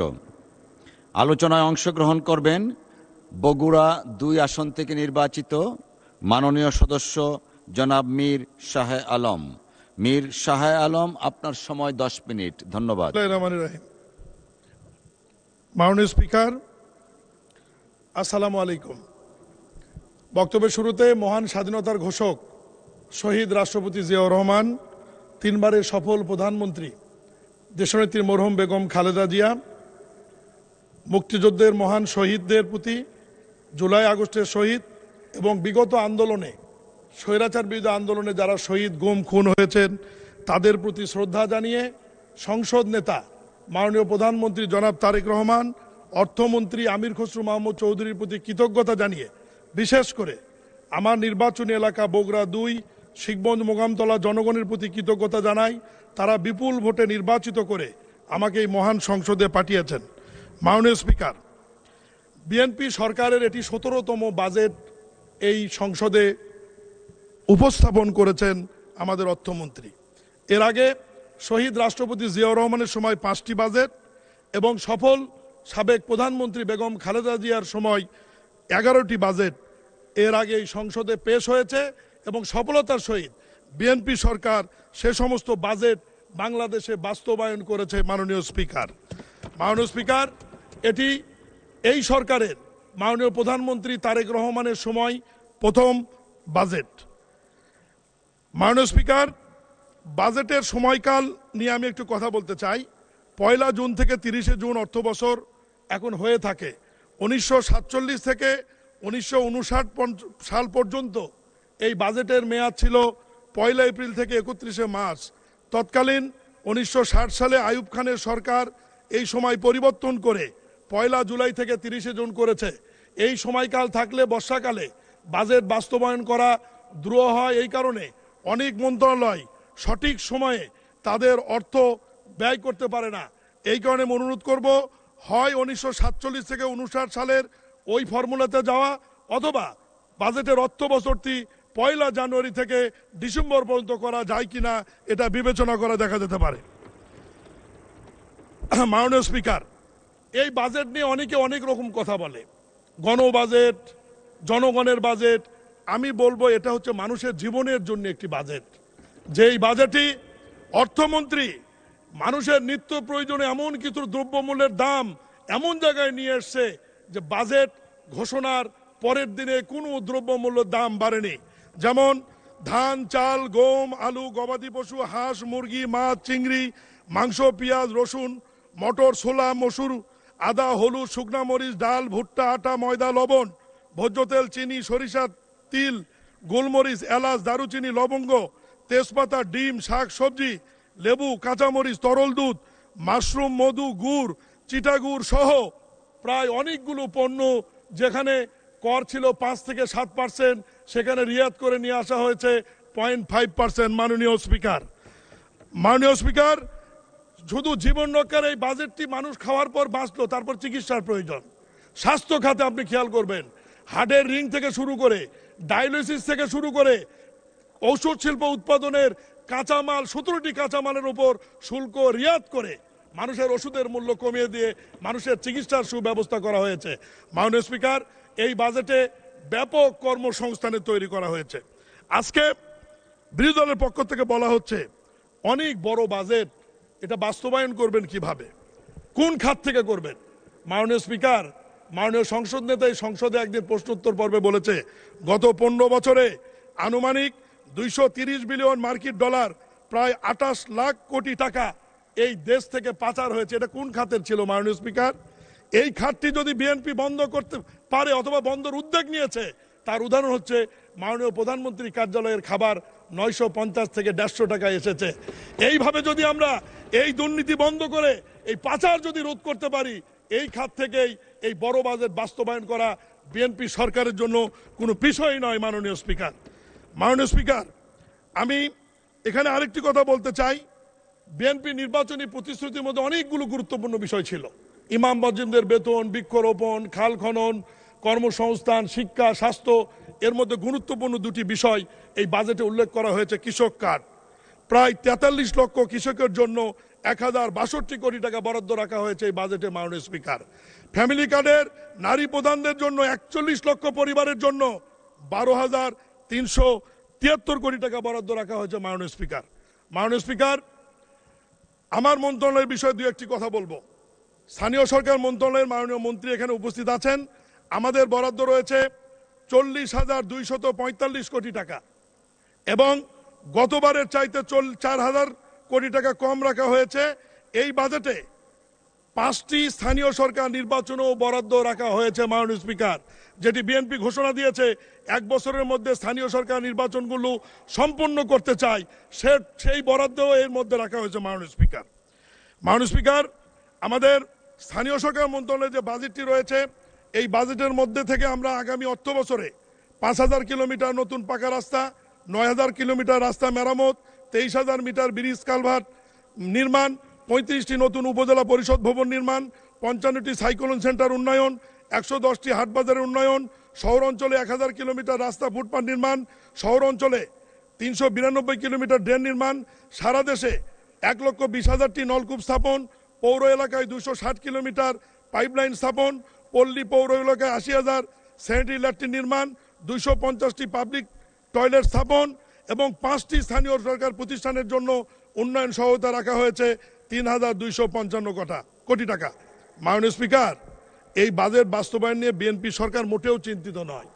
A: আলোচনায় অংশগ্রহণ করবেন বগুড়া 2 আসন থেকে নির্বাচিত মাননীয় সদস্য জনাব মীর শাহে আলম। মীর শাহে আলম, আপনার সময় 10 মিনিট। ধন্যবাদ।
G: মাননীয় স্পিকার, আসসালামু আলাইকুম। বক্তব্যের শুরুতে মহান স্বাধীনতার ঘোষক শহীদ রাষ্ট্রপতি জিয়াউর রহমান, 3 বারের সফল প্রধানমন্ত্রী দেশনেত্রী মরহুম বেগম খালেদা জিয়া, মুক্তিযুদ্ধের মহান শহীদদের প্রতি, জুলাই আগস্টের শহীদ এবং বিগত আন্দোলনে স্বৈরাচার বিরোধী আন্দোলনে যারা শহীদ গুম খুন হয়েছেন তাদের প্রতি শ্রদ্ধা জানিয়ে সংসদ নেতা মাননীয় প্রধানমন্ত্রী জনাব তারেক রহমান, অর্থমন্ত্রী আমির খসরু মাহমুদ চৌধুরীর প্রতি কৃতজ্ঞতা জানিয়ে বিশেষ করে আমার নির্বাচনী এলাকা বগুড়া 2 শিখগঞ্জ মোগামতলা জনগণের প্রতি কৃতজ্ঞতা জানাই। তারা বিপুল ভোটে নির্বাচিত করে আমাকে এই মহান সংসদে পাঠিয়েছেন। মাননীয় স্পিকার, বিএনপি সরকারের এটি 17তম বাজেট এই সংসদে উপস্থাপন করেছেন আমাদের অর্থমন্ত্রী। এর আগে শহীদ রাষ্ট্রপতি জিয়াউর রহমানের সময় 5টি বাজেট এবং সফল সাবেক প্রধানমন্ত্রী বেগম খালেদা জিয়ার সময় 11টি বাজেট এর আগে এই সংসদে পেশ হয়েছে এবং সফলতার সহিত বিএনপি সরকার সে সমস্ত বাজেট বাংলাদেশে বাস্তবায়ন করেছে। মাননীয় স্পিকার, এটি এই সরকারের মাননীয় প্রধানমন্ত্রী তারেক রহমানের সময় প্রথম বাজেট। মাননীয় স্পিকার, বাজেটের সময়কাল নিয়ে আমি একটু কথা বলতে চাই। 1 জুন থেকে 30 জুন অর্থবছর এখন হয়ে থাকে। 1947 থেকে 1959 সাল পর্যন্ত এই বাজেটের মেয়াদ ছিল 1 এপ্রিল থেকে 31 মার্চ। তৎকালীন 1960 সালে আইয়ুব খানের সরকার এই সময় পরিবর্তন করে 1 জুলাই থেকে 30 জুন করেছে। এই সময়কাল থাকলে বর্ষাকালে বাজেট বাস্তবায়ন করা দ্রুহ হয়। এই কারণে অনেক মন্ত্রণালয় সঠিক সময়ে তাদের অর্থ ব্যয় করতে পারে না। এই কারণে অনুরোধ করব, হয় 1947 থেকে 59 সালের ওই ফর্মুলাতে যাওয়া, অথবা বাজেটের অর্থ বছরটি 1 জানুয়ারি থেকে ডিসেম্বর পর্যন্ত করা যায় কিনা এটা বিবেচনা করা দেখা যেতে পারে। মাননীয় স্পিকার, এই বাজেট নিয়ে অনেকে অনেক রকম কথা বলে, গণ বাজেট, জনগণের বাজেট। আমি বলবো এটা হচ্ছে মানুষের জীবনের জন্য একটি বাজেট, যেই বাজেটই অর্থমন্ত্রী মানুষের নিত্য প্রয়োজনে এমন কিছু দ্রব্যমূল্যের দাম এমন জায়গায় নিয়ে এসছে যে বাজেট ঘোষণার পরের দিনে কোনো দ্রব্যমূল্যের দাম বাড়েনি। যেমন ধান, চাল, গম, আলু, গবাদি পশু, হাঁস, মুরগি, মাছ, চিংড়ি, মাংস, পেঁয়াজ, রসুন, মটর, ছোলা, মসুর, আদা, হলুদ, শুকনা মরিচ, ডাল, ভুট্টা, আটা, ময়দা, লবণ, ভোজ্য তেল, চিনি, সরিষা, তিল, গোলমরিচ, এলাচ, দারুচিনি, লবঙ্গ, তেজপাতা, ডিম, শাক সবজি, লেবু, কাঁচামরিচ, তরল দুধ, মাশরুম, মধু, গুড়, চিটাগুড় সহ প্রায় অনেকগুলো পণ্য যেখানে কর ছিল 5 থেকে 7%, সেখানে রিয়াত করে নিয়ে আসা হয়েছে 0.5%। মাননীয় স্পিকার, শুধু জীবন রক্ষার এই বাজেটটি মানুষ খাওয়ার পর বাঁচলো, তারপর চিকিৎসার প্রয়োজন। স্বাস্থ্য খাতে আপনি খেয়াল করবেন, হার্টের রিং থেকে শুরু করে, ডায়ালিসিস থেকে শুরু করে, ঔষধ শিল্প উৎপাদনের কাঁচামাল, 17টি কাঁচামালের উপর শুল্ক রিয়াত করে মানুষের ওষুধের মূল্য কমিয়ে দিয়ে মানুষের চিকিৎসার সুব্যবস্থা করা হয়েছে। মাননীয় স্পিকার, এই বাজেটে ব্যাপক কর্মসংস্থানের তৈরি করা হয়েছে। আজকে বিরোধী দলের পক্ষ থেকে বলা হচ্ছে অনেক বড় বাজেট, এটা বাস্তবায়ন করবেন কিভাবে, কোন খাত থেকে করবেন? মাননীয় স্পিকার, মাননীয় সংসদ নেতা এই সংসদে একদিন প্রশ্নোত্তর পর্বে বলেছে গত 15 বছরে আনুমানিক 230 বিলিয়ন মার্কিন ডলার, প্রায় 28 লাখ কোটি টাকা এই দেশ থেকে পাচার হয়েছে। এটা কোন খাতের ছিল মাননীয় স্পিকার? এই খাতটি যদি বিএনপি বন্ধ করতে পারে অথবা বন্ধের উদ্যোগ নিয়েছে, তার উদাহরণ হচ্ছে মাননীয় প্রধানমন্ত্রী কার্যালয়ের খাবার 950 থেকে 150 টাকায় এসেছে। এইভাবে যদি আমরা এই দুর্নীতি বন্ধ করে এই পাচার যদি রোধ করতে পারি, এই খাত থেকেই এই বড় বাজেট বাস্তবায়ন করা বিএনপি সরকারের জন্য কোনো বিষয় নয়। মাননীয় স্পিকার, আমি এখানে আরেকটি কথা বলতে চাই। বিএনপি নির্বাচনী প্রতিশ্রুতির মধ্যে অনেকগুলো গুরুত্বপূর্ণ বিষয় ছিল, ইমাম মসজিদদের বেতন, বৃক্ষরোপণ, খাল খনন, কর্মসংস্থান, শিক্ষা, স্বাস্থ্য। এর মধ্যে গুরুত্বপূর্ণ দুটি বিষয় এই বাজেটে উল্লেখ করা হয়েছে। কৃষক কার্ড, প্রায় 43 লক্ষ কৃষকের জন্য 1062 কোটি টাকা বরাদ্দ রাখা হয়েছে এই বাজেটে। মাননীয় স্পিকার, ফ্যামিলি কার্ডের নারী প্রধানদের জন্য 41 লক্ষ পরিবারের জন্য 12,373 কোটি টাকা বরাদ্দ রাখা হয়েছে। মাননীয় স্পিকার, আমার মন্ত্রণালয়ের বিষয়ে দু একটি কথা বলবো। স্থানীয় সরকার মন্ত্রণালয়ের মাননীয় মন্ত্রী এখানে উপস্থিত আছেন। আমাদের বরাদ্দ রয়েছে 40,245 কোটি টাকা, এবং গতবারের চাইতে 4,000 কোটি টাকা কম রাখা হয়েছে। এই বাজেটে 5টি স্থানীয় সরকার নির্বাচনেও বরাদ্দ রাখা হয়েছে। মাননীয় স্পিকার, যেটি বিএনপি ঘোষণা দিয়েছে 1 বছরের মধ্যে স্থানীয় সরকার নির্বাচনগুলো সম্পন্ন করতে চায়, সেই বরাদ্দ এর মধ্যে রাখা হয়েছে। মাননীয় স্পিকার, আমাদের স্থানীয় সরকার মন্ত্রণালয়ে যে বাজেটটি রয়েছে, এই বাজেটের মধ্যে থেকে আমরা আগামী অর্থ বছরে 5,000 কিলোমিটার নতুন পাকা রাস্তা, 9,000 কিলোমিটার রাস্তা মেরামত, 23,000 মিটার ব্রিজ কালভার্ট নির্মাণ, 35টি নতুন উপজেলা পরিষদ ভবন নির্মাণ, 55টি সাইক্লোন সেন্টার উন্নয়ন, 110টি হাট বাজারের উন্নয়ন, শহর অঞ্চলে 1000 কিলোমিটার রাস্তা ফুটপাথ নির্মাণ, শহর অঞ্চলে 392 কিলোমিটার ড্রেন নির্মাণ, সারা দেশে 1,20,000টি নলকূপ স্থাপন, পৌর এলাকায় 260 কিলোমিটার পাইপলাইন স্থাপন, পল্লী পৌর এলাকায় 80,000 স্যানিটারি ল্যাট্রিন নির্মাণ, 250টি পাবলিক টয়লেট স্থাপন, এবং 5টি স্থানীয় সরকার প্রতিষ্ঠানের জন্য উন্নয়ন সহায়তা রাখা হয়েছে 3,255 কোটি টাকা। মাননীয় স্পিকার, এই বাজেট বাস্তবায়ন নিয়ে বিএনপি সরকার মোটেও চিন্তিত নয়।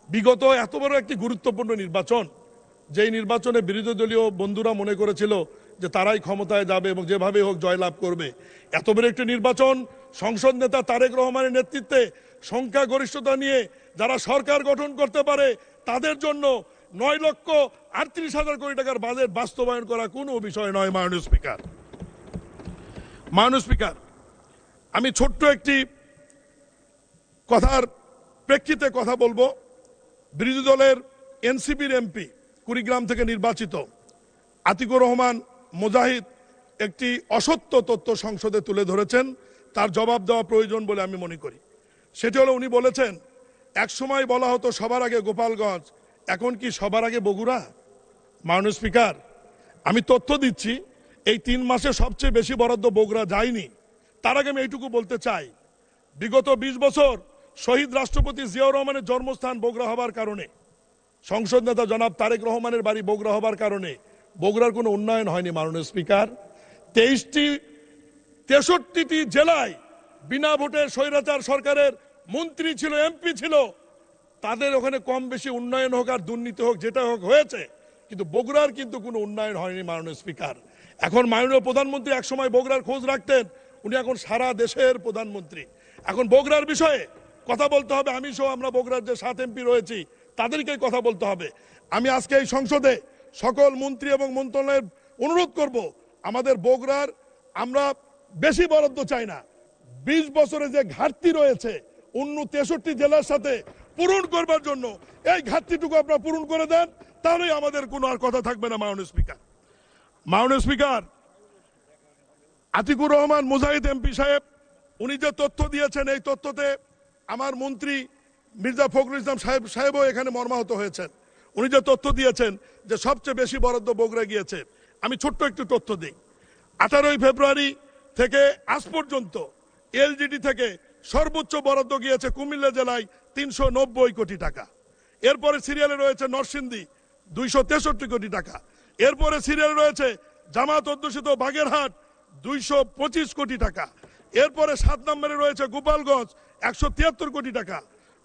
G: বিগত এত বড় একটি গুরুত্বপূর্ণ নির্বাচন, যেই নির্বাচনে বিরোধী দলীয় বন্ধুরা মনে করেছিল যে তারাই ক্ষমতায় যাবে এবং যেভাবে হোক জয়লাভ করবে, এত বড় একটি নির্বাচন সংসদ নেতা তারেক রহমানের নেতৃত্বে সংখ্যাগরিষ্ঠতা নিয়ে যারা সরকার গঠন করতে পারে তাদের জন্য 9,38,000 কোটি টাকার বাজেট বাস্তবায়ন করা কোনো বিষয় নয়। মাননীয় স্পিকার, আমি ছোট্ট একটি কথার প্রেক্ষিতে কথা বলবো। বিরোধী দলের এনসিপির এমপি কুড়িগ্রাম থেকে নির্বাচিত আতিকুর রহমান মুজাহিদ একটি অসত্য তথ্য সংসদে তুলে ধরেছেন, তার জবাব দেওয়া প্রয়োজন বলে আমি মনে করি। সেটি হলো উনি বলেছেন একসময় বলা হতো সবার আগে গোপালগঞ্জ, এখন কি সবার আগে বগুড়া? মাননীয় স্পিকার, আমি তথ্য দিচ্ছি এই 3 মাসে সবচেয়ে বেশি বরাদ্দ বগুড়া যায়নি। তার আগে আমি এইটুকু বলতে চাই, বিগত 20 বছর শহীদ রাষ্ট্রপতি জিয়াউর রহমানের জন্মস্থান বগুড়া হবার কারণে, সংসদ নেতা জনাব তারেক রহমানের বাড়ি বগুড়া হবার কারণে বগুড়ার কোনো উন্নয়ন হয়নি। মাননীয় স্পিকার, 63টি জেলায় বিনা ভোটে স্বৈরাচার সরকারের মন্ত্রী ছিল, এমপি ছিল, তাদের ওখানে কম বেশি উন্নয়ন হোক আর দুর্নীতি হোক যেটা হোক হয়েছে, কিন্তু বগুড়ার কিন্তু কোনো উন্নয়ন হয়নি। মাননীয় স্পিকার, এখন মাননীয় প্রধানমন্ত্রী একসময় বগুড়ার খোঁজ রাখতেন, উনি এখন সারা দেশের প্রধানমন্ত্রী। এখন বগুড়ার বিষয়ে কথা বলতে হবে, আমি সহ আমরা বগুড়ার যে 7 এমপি রয়েছি তাদেরকেই কথা বলতে হবে। আমি আজকে এই সংসদে সকল মন্ত্রী এবং মন্ত্রণালয়ের অনুরোধ করব, আমাদের বগুড়ার আমরা বেশি বরাদ্দ চাই না, 20 বছরে যে ঘাটতি রয়েছে অন্য 63 জেলার সাথে পূরণ করবার জন্য এই ঘাটতিটুকু আপনারা পূরণ করে দেন, তাহলেই আমাদের কোনো আর কথা থাকবে না। মাননীয় স্পিকার, আতিকুর রহমান মুজাহিদ এমপি সাহেব উনি যে তথ্য দিয়েছেন, এই তথ্যতে আমার মন্ত্রী মির্জা ফখরুল ইসলাম সাহেবও এখানে মর্মাহত হয়েছেন। উনি যে তথ্য দিয়েছেন যে সবচেয়ে বেশি বরাদ্দ বগুড়া গিয়েছে, আমি ছোট্ট একটু তথ্য দিই। 18 ফেব্রুয়ারি থেকে আজ পর্যন্ত এলজিডি থেকে সর্বোচ্চ বরাদ্দ গিয়েছে কুমিল্লা জেলায় 390 কোটি টাকা। এরপরে সিরিয়ালে রয়েছে নরসিংদী 263 কোটি টাকা। এরপরে সিরিয়ালে রয়েছে জামাত অধ্যুষিত বাগেরহাট 225 কোটি টাকা। এরপরে 7 নম্বরে রয়েছে গোপালগঞ্জ 173 কোটি টাকা।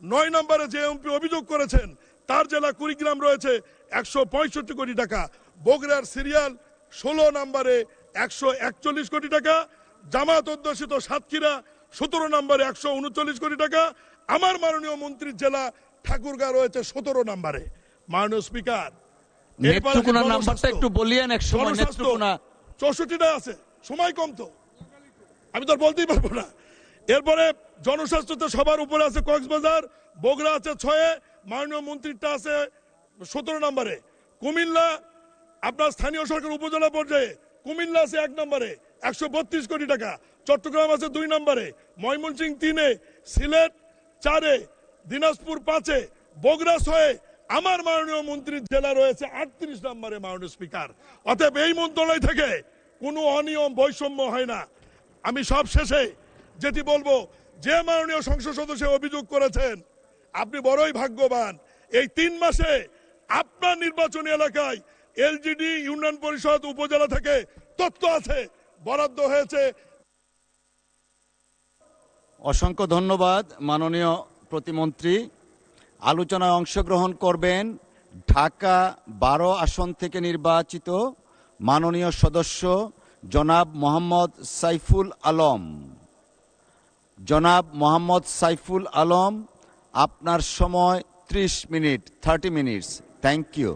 G: 9 নম্বরে যে এমপি অভিযোগ করেছেন তার জেলা কুড়িগ্রাম রয়েছে 165 কোটি টাকা। বগুড়ার সিরিয়াল 16 নম্বরে 141 কোটি টাকা। জামাত অধ্যুষিত সাতক্ষীরা 17 নম্বরে 139 কোটি টাকা। আমার মাননীয় মন্ত্রীর জেলা ঠাকুরগাঁ রয়েছে 17 নম্বরে। মাননীয় স্পিকার,
A: নেত্রকোনা নাম্বারটা একটু বলিয়েন, এক সময় নেত্রকোনা
G: 64টা আছে, সময় কম তো আমি তো বলতেই পারবো না। এরপরে জনস্বাস্থ্যতে সবার উপরে আছে কক্সবাজার, বগুড়া আছে 6-এ, মাননীয় মন্ত্রীটা আছে 17 নম্বরে। কুমিল্লা আপনার স্থানীয় সরকার উপজেলা পর্যায়ে কুমিল্লা আছে 1 নম্বরে 132 কোটি টাকা। চট্টগ্রাম আছে 2 নম্বরে, ময়মনসিংহ 3-এ, সিলেট 4-এ, দিনাজপুর 5-এ, বগুড়া 6-এ, আমার মাননীয় মন্ত্রীর জেলা রয়েছে 38 নম্বরে। মাননীয় স্পিকার, অতএব এই মন্ত্রণালয় থেকে কোনো অনিয়ম বৈষম্য হয় না। আমি সব শেষে যেটি বলবো, যে মাননীয় সংসদ সদস্য অভিযোগ করেছেন আপনি বড়ই ভাগ্যবান, এই 3 মাসে আপনার নির্বাচনী এলাকায় এলজিডি ইউনিয়ন পরিষদ উপজেলা থেকে তথ্য আছে, বরাদ্দ হয়েছে।
A: অসংখ্য ধন্যবাদ মাননীয় প্রতিমন্ত্রী। আলোচনায় অংশগ্রহণ করবেন ঢাকা 12 আসন থেকে নির্বাচিত মাননীয় সদস্য জনাব মোহাম্মদ সাইফুল আলম। জনাব মোহাম্মদ সাইফুল আলম, আপনার সময় 30 মিনিট, 30 মিনিটস। Thank you.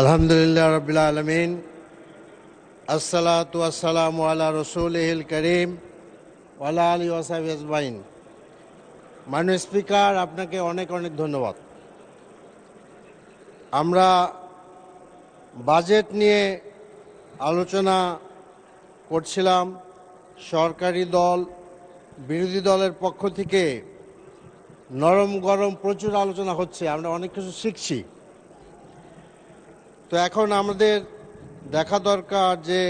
H: আলহামদুলিল্লাহ রাব্বিল আলামিন, আসসালাতু ওয়াসসালামু আলা রাসূলিহিল কারীম ওয়া আলা আলিহি ওয়া সাহবিহি আজমাইন। মাননীয় স্পিকার, আপনাকে অনেক অনেক ধন্যবাদ। আমরা বাজেট নিয়ে আলোচনা করছিলাম, সরকারি দল বিরোধী দলের পক্ষ থেকে নরম গরম প্রচুর আলোচনা হচ্ছে, আমরা অনেক কিছু শিখছি। তো এখন আমাদের দেখা দরকার যে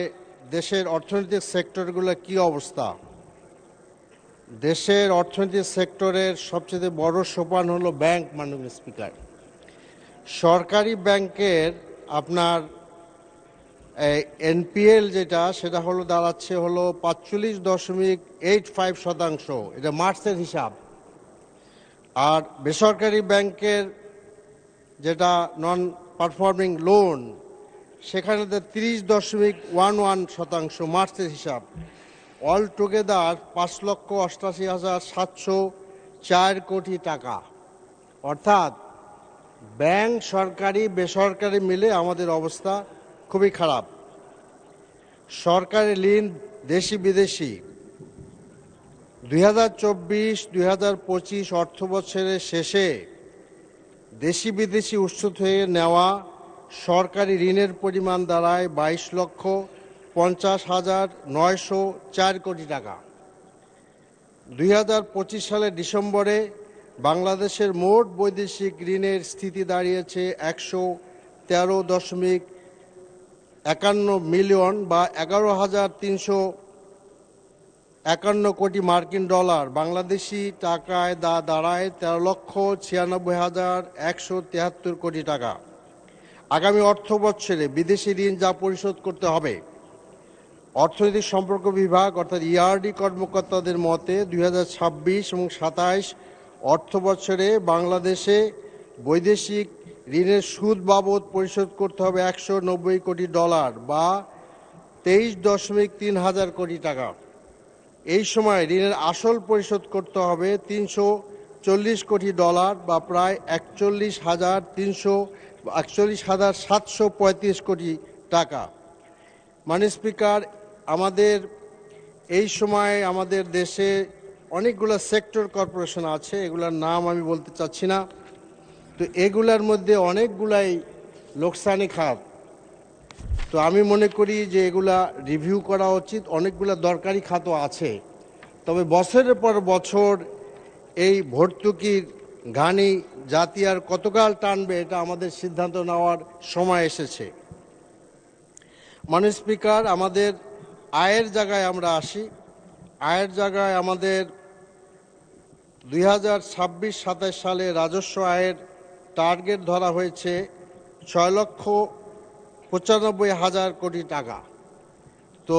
H: দেশের অর্থনৈতিক সেক্টরগুলোর কী অবস্থা। দেশের অর্থনৈতিক সেক্টরের সবচেয়ে বড় সোপান হলো ব্যাংক। মাননীয় স্পিকার, সরকারি ব্যাংকের আপনার এনপিএল যেটা, সেটা হলো দাঁড়াচ্ছে হলো 45.85%, এটা মার্চের হিসাব। আর বেসরকারি ব্যাংকের যেটা নন পারফর্মিং লোন, সেখানে 30.11% মার্চের হিসাব। অল টুগেদার 5,88,704 কোটি টাকা। অর্থাৎ ব্যাংক, সরকারি বেসরকারি মিলে আমাদের অবস্থা খুবই খারাপ। সরকারি ঋণ দেশি বিদেশি 2024-2025 অর্থ বছরের শেষে দেশি বিদেশি উৎস থেকে নেওয়া সরকারি ঋণের পরিমাণ দাঁড়ায় 50,904 কোটি টাকা। 2025 সালের ডিসেম্বরে বাংলাদেশের মোট বৈদেশিক ঋণের স্থিতি দাঁড়িয়েছে 113.51 মিলিয়ন বা 11,351 কোটি মার্কিন ডলার। বাংলাদেশি টাকায় দাঁড়ায় 13,96,173 কোটি টাকা। আগামী অর্থ বছরে বিদেশি ঋণ যা পরিশোধ করতে হবে, অর্থনৈতিক সম্পর্ক বিভাগ অর্থাৎ ইআরডি কর্মকর্তাদের মতে 2026 এবং 27 অর্থ বছরে বাংলাদেশে বৈদেশিক ঋণের সুদ বাবদ পরিশোধ করতে হবে 190 কোটি ডলার বা 23.3 হাজার কোটি টাকা। এই সময় ঋণের আসল পরিশোধ করতে হবে 340 কোটি ডলার বা প্রায় 41,735 কোটি টাকা। মাননীয় স্পিকার, আমাদের এই সময় আমাদের দেশে অনেকগুলো সেক্টর কর্পোরেশন আছে, এগুলোর নাম আমি বলতে চাচ্ছি না। তো এগুলার মধ্যে অনেকগুলাই লোকসানি খাত। তো আমি মনে করি যে এগুলা রিভিউ করা উচিত। অনেকগুলো দরকারি খাতও আছে, তবে বছরের পর বছর এই ভর্তুকির ঘানি জাতি আর কতকাল টানবে এটা আমাদের সিদ্ধান্ত নেওয়ার সময় এসেছে। মাননীয় স্পিকার, আমাদের আয়ের জায়গায় আমরা আসি। আয়ের জায়গায় আমাদের 2026-27 সালে রাজস্ব আয়ের টার্গেট ধরা হয়েছে 6,95,000 কোটি টাকা। তো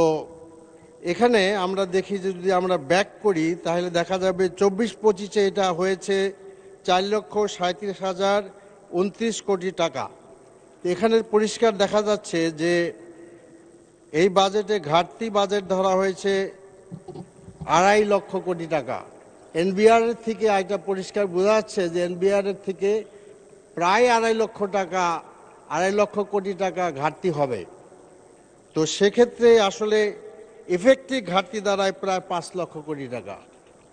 H: এখানে আমরা দেখি যে যদি আমরা ব্যাক করি তাহলে দেখা যাবে 24-25-এ এটা হয়েছে 4,37,029 কোটি টাকা। এখানে পরিষ্কার দেখা যাচ্ছে যে এই বাজেটে ঘাটতি বাজেট ধরা হয়েছে 2.5 লক্ষ কোটি টাকা। এনবিআর এর থেকে এটা পরিষ্কার বোঝা যাচ্ছে যে এনবিআর এর থেকে প্রায় 2.5 লক্ষ কোটি টাকা ঘাটতি হবে। তো সেক্ষেত্রে আসলে ইফেক্টিভ ঘাটতি দাঁড়ায় প্রায় 5 লক্ষ কোটি টাকা,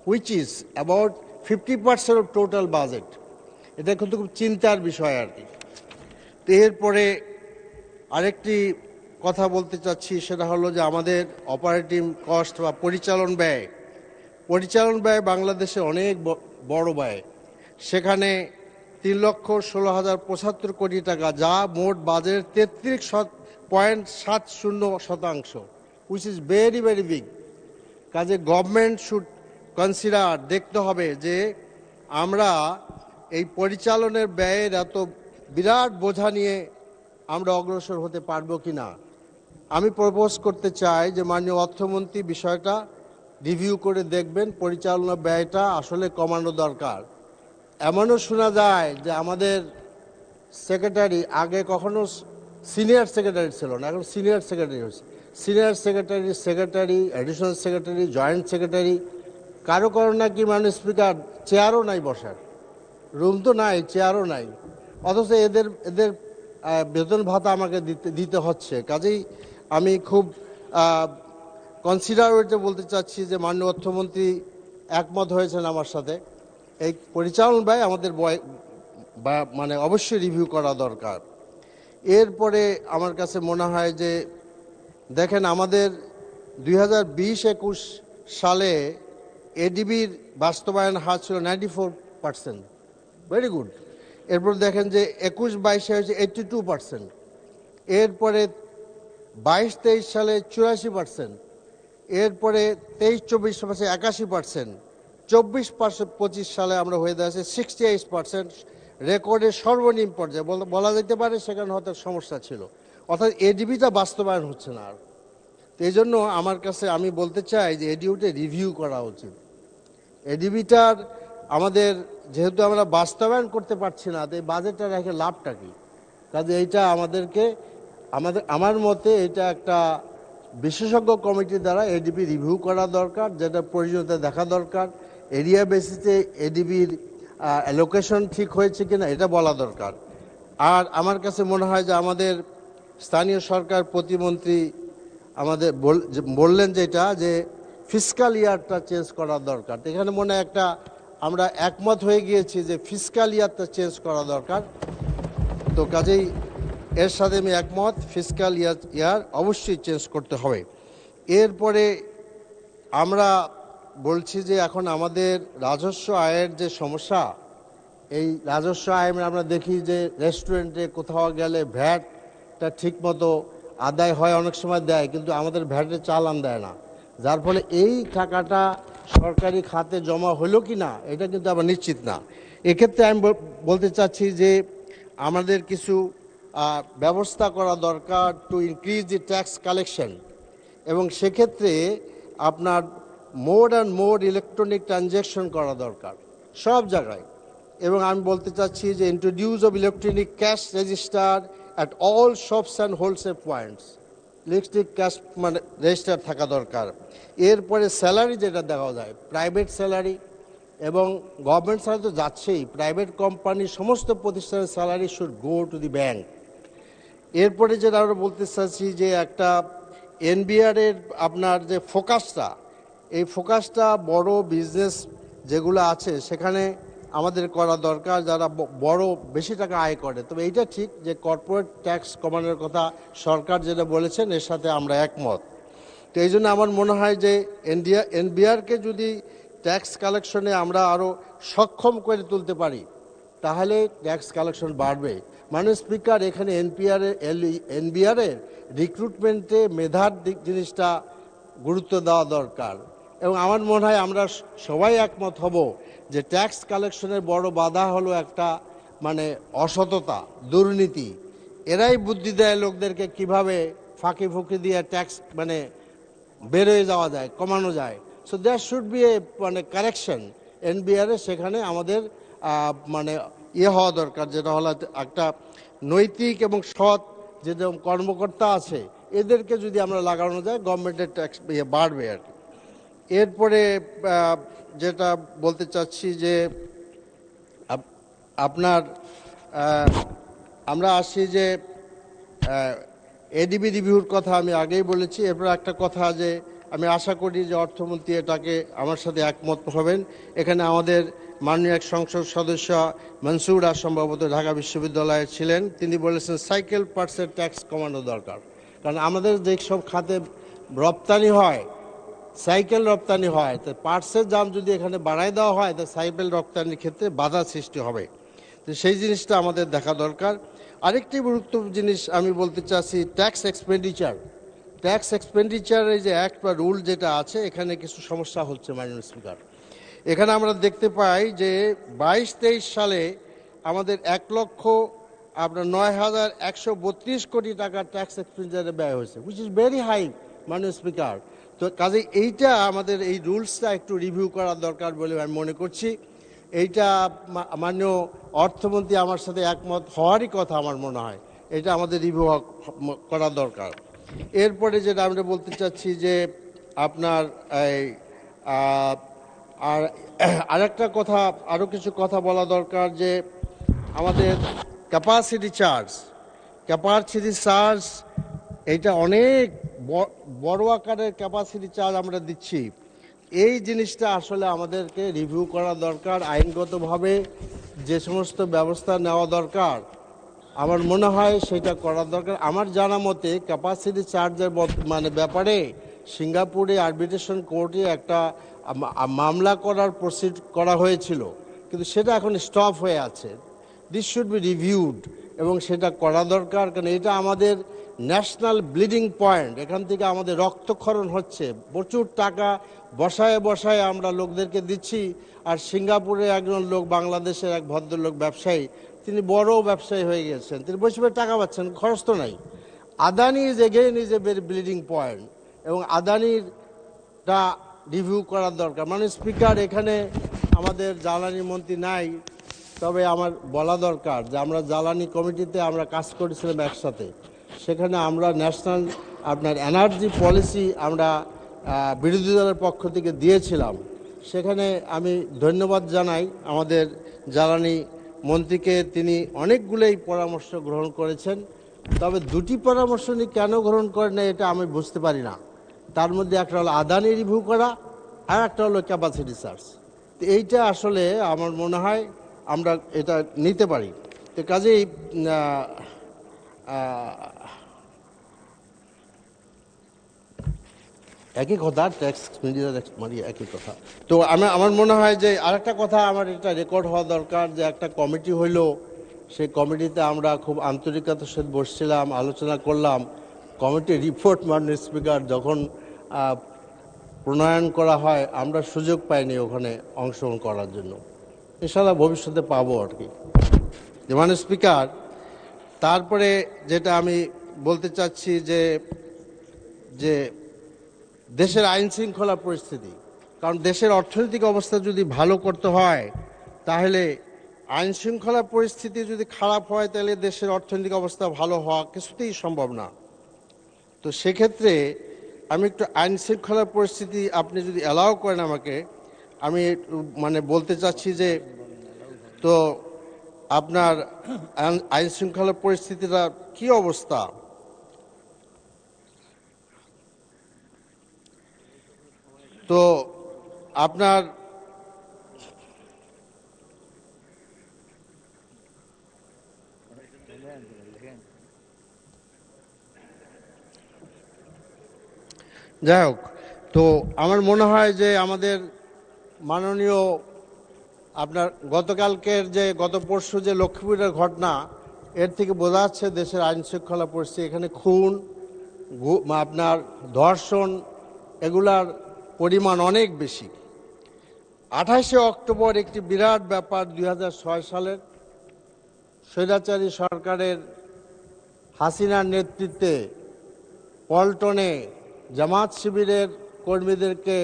H: which is about 50% of total budget. এটা কিন্তু খুব চিন্তার বিষয় আর কি। তো এরপরে আরেকটি কথা বলতে চাচ্ছি, সেটা হলো যে আমাদের অপারেটিং কস্ট বা পরিচালন ব্যয় বাংলাদেশে অনেক বড় ব্যয়। সেখানে 3,16,075 কোটি টাকা, যা মোট বাজেটের 33.70%, which is very very big. কাজে গভর্নমেন্ট শুড কনসিডার, দেখতে হবে যে আমরা এই পরিচালনের ব্যয়ের এত বিরাট বোঝা নিয়ে আমরা অগ্রসর হতে পারবো কি না। আমি প্রপোজ করতে চাই যে মাননীয় অর্থমন্ত্রী বিষয়টা রিভিউ করে দেখবেন, পরিচালনা ব্যয়টা আসলে কমানো দরকার। এমনও শোনা যায় যে আমাদের সেক্রেটারি, আগে কখনো সিনিয়র সেক্রেটারি ছিল না, এখন সিনিয়র সেক্রেটারি হয়েছে। Senior secretary, additional secretary, joint secretary, কারো নাকি মাননীয় স্পিকার চেয়ারও নাই বসার, রুম তো নাই, চেয়ারও নাই, অথচ এদের বেতন ভাতা আমাকে দিতে হচ্ছে। কাজেই আমি খুব কনসিডারেটে বলতে চাচ্ছি যে মাননীয় অর্থমন্ত্রী একমত হয়েছেন আমার সাথে, এই পরিচালন ব্যয় আমাদের মানে অবশ্যই রিভিউ করা দরকার। এরপরে আমার কাছে মনে হয় যে দেখেন, আমাদের 2020-21 সালে এডিবির বাস্তবায়ন হার ছিল 94%, ভেরি গুড। এরপর দেখেন যে 21-22 হয়েছে 82%, এরপরে 22-23 সালে 84%, এরপরে 23-24 81%, 24-25 সালে আমরা হয়ে যাচ্ছে 68%, রেকর্ডের সর্বনিম্ন পর্যায়ে বলা যেতে পারে। সেখানে হয়তো সমস্যা ছিল, অর্থাৎ এডিবিটা বাস্তবায়ন হচ্ছে না আর। তো এই জন্য আমার কাছে আমি বলতে চাই যে এডিবিটা রিভিউ করা উচিত। এডিবিটার আমাদের যেহেতু আমরা বাস্তবায়ন করতে পারছি না, তো এই বাজেটটা রেখে লাভটা কি? কাজে এইটা আমাদেরকে আমার মতে এটা একটা বিশেষজ্ঞ কমিটি দ্বারা এডিবি রিভিউ করা দরকার, যেটা প্রয়োজনীয়তা দেখা দরকার। এরিয়া বেসিসে এডিবির অ্যালোকেশন ঠিক হয়েছে কিনা এটা বলা দরকার। আর আমার কাছে মনে হয় যে আমাদের স্থানীয় সরকার প্রতিমন্ত্রী আমাদের বললেন যেটা, যে ফিসকাল ইয়ারটা চেঞ্জ করা দরকার। এখানে মনে হয় একটা আমরা একমত হয়ে গিয়েছি যে ফিসকাল ইয়ারটা চেঞ্জ করা দরকার। তো কাজেই এর সাথে আমি একমত, ফিসক্যাল ইয়ার অবশ্যই চেঞ্জ করতে হবে। এরপরে আমরা বলছি যে এখন আমাদের রাজস্ব আয়ের যে সমস্যা, এই রাজস্ব আয় আমরা দেখি যে রেস্টুরেন্টে কোথাও গেলে ভ্যাটটা ঠিক মতো আদায় হয়, অনেক সময় দেয়, কিন্তু আমাদের ভ্যাটের চালান দেয় না, যার ফলে এই টাকাটা সরকারি খাতে জমা হলো কি না এটা কিন্তু আবার নিশ্চিত না। এক্ষেত্রে আমি বলতে চাচ্ছি যে আমাদের কিছু ব্যবস্থা করা দরকার to increase the tax collection, এবং সেক্ষেত্রে আপনার more and more electronic transaction করা দরকার সব জায়গায়। এবং আমি বলতে চাচ্ছি যে introduce of electronic cash register at all shops and wholesale points, electric cash মানে রেজিস্টার থাকা দরকার। এরপরে স্যালারি যেটা দেওয়া যায়, প্রাইভেট স্যালারি এবং গভর্নমেন্ট স্যালারি তো যাচ্ছেই, প্রাইভেট কোম্পানি সমস্ত প্রতিষ্ঠানের salary should go to the bank. এরপরে যেটা আমরা বলতে চাচ্ছি যে একটা এনবিআরের আপনার যে ফোকাসটা, এই ফোকাসটা বড় বিজনেস যেগুলো আছে সেখানে আমাদের করা দরকার, যারা বড় বেশি টাকা আয় করে। তবে এইটা ঠিক যে কর্পোরেট ট্যাক্স কমানোর কথা সরকার যেটা বলেছেন এর সাথে আমরা একমত। তো এই জন্য আমার মনে হয় যে এনবিআরকে যদি ট্যাক্স কালেকশনে আমরা আরও সক্ষম করে তুলতে পারি তাহলে ট্যাক্স কালেকশন বাড়বে। মাননীয় স্পিকার, এখানে এনবিআরের রিক্রুটমেন্টে মেধার জিনিসটা গুরুত্ব দেওয়া দরকার, এবং আমার মনে হয় আমরা সবাই একমত হব যে ট্যাক্স কালেকশনের বড় বাধা হলো একটা মানে অসততা, দুর্নীতি। এরাই বুদ্ধি দেয় লোকদেরকে কিভাবে ফাঁকি ফুঁকি দিয়ে ট্যাক্স মানে বেরোয় যাওয়া যায়, কমানো যায়। So there should B A মানে কারেকশন এনবিআরে, সেখানে আমাদের মানে হওয়া দরকার, যেটা হলো একটা নৈতিক এবং সৎ যেরকম কর্মকর্তা আছে এদেরকে যদি আমরা লাগানো যায় গভর্নমেন্টের ট্যাক্স বাড়বে আর কি। এরপরে যেটা বলতে চাচ্ছি যে আপনার আমরা আসি যে এডিবি রিভিউর কথা আমি আগেই বলেছি। এরপর একটা কথা যে আমি আশা করি যে অর্থমন্ত্রী এটাকে আমার সাথে একমত হবেন। এখানে আমাদের মাননীয় এক সংসদ সদস্য মনসুরা সম্ভবত ঢাকা বিশ্ববিদ্যালয়ে ছিলেন, তিনি বলেছেন সাইকেল পার্টসের ট্যাক্স কমানো দরকার, কারণ আমাদের যেসব খাতে রপ্তানি হয়, সাইকেল রপ্তানি হয়, তো পার্টসের দাম যদি এখানে বাড়ায় দেওয়া হয় তো সাইকেল রপ্তানির ক্ষেত্রে বাধা সৃষ্টি হবে। তো সেই জিনিসটা আমাদের দেখা দরকার। আরেকটি গুরুত্বপূর্ণ জিনিস আমি বলতে চাচ্ছি, ট্যাক্স এক্সপেন্ডিচার। ট্যাক্স এক্সপেন্ডিচারের যে অ্যাক্ট বা রুল যেটা আছে এখানে কিছু সমস্যা হচ্ছে মাননীয় স্পিকার। এখানে আমরা দেখতে পাই যে 22-23 সালে আমাদের 1,09,132 কোটি টাকা ট্যাক্স এক্সপেন্ডিচারে ব্যয় হয়েছে, হুইচ ইজ ভেরি হাই মাননীয় স্পিকার। তো কাজে এইটা আমাদের এই রুলসটা একটু রিভিউ করা দরকার বলে আমি মনে করছি। এইটা মাননীয় অর্থমন্ত্রী আমার সাথে একমত হওয়ারই কথা আমার মনে হয়, এটা আমাদের রিভিউ করা দরকার। এরপরে যেটা আমরা বলতে চাচ্ছি যে আপনার এই আর আরেকটা কথা, আরও কিছু কথা বলা দরকার যে আমাদের ক্যাপাসিটি চার্জ এইটা অনেক বড় আকারের ক্যাপাসিটি চার্জ আমরা দিচ্ছি। এই জিনিসটা আসলে আমাদেরকে রিভিউ করা দরকার, আইনগতভাবে যে সমস্ত ব্যবস্থা নেওয়া দরকার আমার মনে হয় সেটা করা দরকার। আমার জানা মতে ক্যাপাসিটি চার্জের মানে ব্যাপারে সিঙ্গাপুরে আরবিট্রেশন কোর্টে একটা মামলা প্রসিড করা হয়েছিল, কিন্তু সেটা এখন স্টপ হয়ে আছে। দিস শুড বি রিভিউড এবং সেটা করা দরকার, কারণ এটা আমাদের ন্যাশনাল ব্লিডিং পয়েন্ট। এখান থেকে আমাদের রক্তক্ষরণ হচ্ছে, প্রচুর টাকা বসায় বসায় আমরা লোকদেরকে দিচ্ছি। আর সিঙ্গাপুরে একজন লোক, বাংলাদেশের এক ভদ্রলোক ব্যবসায়ী, তিনি বড় ব্যবসায়ী হয়ে গেছেন, তিনি বসে বসে টাকা পাচ্ছেন, খরচ তো নাই। Adani is again is a very bleeding point, এবং আদানিরটা রিভিউ করার দরকার। মানে স্পিকার, এখানে আমাদের জ্বালানি মন্ত্রী নাই, তবে আমার বলা দরকার যে আমরা জ্বালানি কমিটিতে আমরা কাজ করেছিলাম একসাথে, সেখানে আমরা ন্যাশনাল আপনার এনার্জি পলিসি আমরা বিরোধী দলের পক্ষ থেকে দিয়েছিলাম। সেখানে আমি ধন্যবাদ জানাই আমাদের জ্বালানি মন্ত্রীকে, তিনি অনেকগুলোই পরামর্শ গ্রহণ করেছেন। তবে দুটি পরামর্শ উনি কেন গ্রহণ করেন না এটা আমি বুঝতে পারি না। তার মধ্যে একটা হলো আদানি রিভিউ করা, আর একটা হলো ক্যাপাসিটি চার্জ। তো এইটা আসলে আমার মনে হয় আমরা এটা নিতে পারি। তো কাজেই একই কথা, ট্যাক্স মিডিয়ার মানে একই কথা। তো আমার মনে হয় যে আরেকটা কথা আমার এটা রেকর্ড হওয়া দরকার, যে একটা কমিটি হইলো, সেই কমিটিতে আমরা খুব আন্তরিকতার সাথে বসছিলাম, আলোচনা করলাম। কমিটির রিপোর্ট মাননীয় স্পিকার যখন প্রণয়ন করা হয়, আমরা সুযোগ পাইনি ওখানে অংশগ্রহণ করার জন্য। ইনশাআল্লাহ ভবিষ্যতে পাবো আর কি। মাননীয় স্পিকার, তারপরে যেটা আমি বলতে চাচ্ছি যে যে দেশের আইন শৃঙ্খলা পরিস্থিতি, কারণ দেশের অর্থনৈতিক অবস্থা যদি ভালো করতে হয়, তাহলে আইন শৃঙ্খলা পরিস্থিতি যদি খারাপ হয়, তাহলে দেশের অর্থনৈতিক অবস্থা ভালো হওয়া কিছুতেই সম্ভব না। তো সেক্ষেত্রে আমি একটু আইন শৃঙ্খলা পরিস্থিতি আপনি যদি অ্যালাউ করেন আমাকে, আমি মানে বলতে চাচ্ছি যে তো আপনার আইন শৃঙ্খলা পরিস্থিতিটা কি অবস্থা? তো আপনার যাই হোক, তো আমার মনে হয় যে আমাদের মাননীয় আপনার গত পরশু যে লক্ষ্মীপুরের ঘটনা, এর থেকে বোঝা যাচ্ছে দেশের আইন শৃঙ্খলা পরিস্থিতি। এখানে খুন, আপনার ধর্ষণ, এগুলার পরিমাণ অনেক বেশি। 28শে অক্টোবর একটি বিরাট ব্যাপার, 2006 সালের স্বৈরাচারী সরকারের হাসিনার নেতৃত্বে পল্টনে জামাত শিবিরের কর্মীদেরকে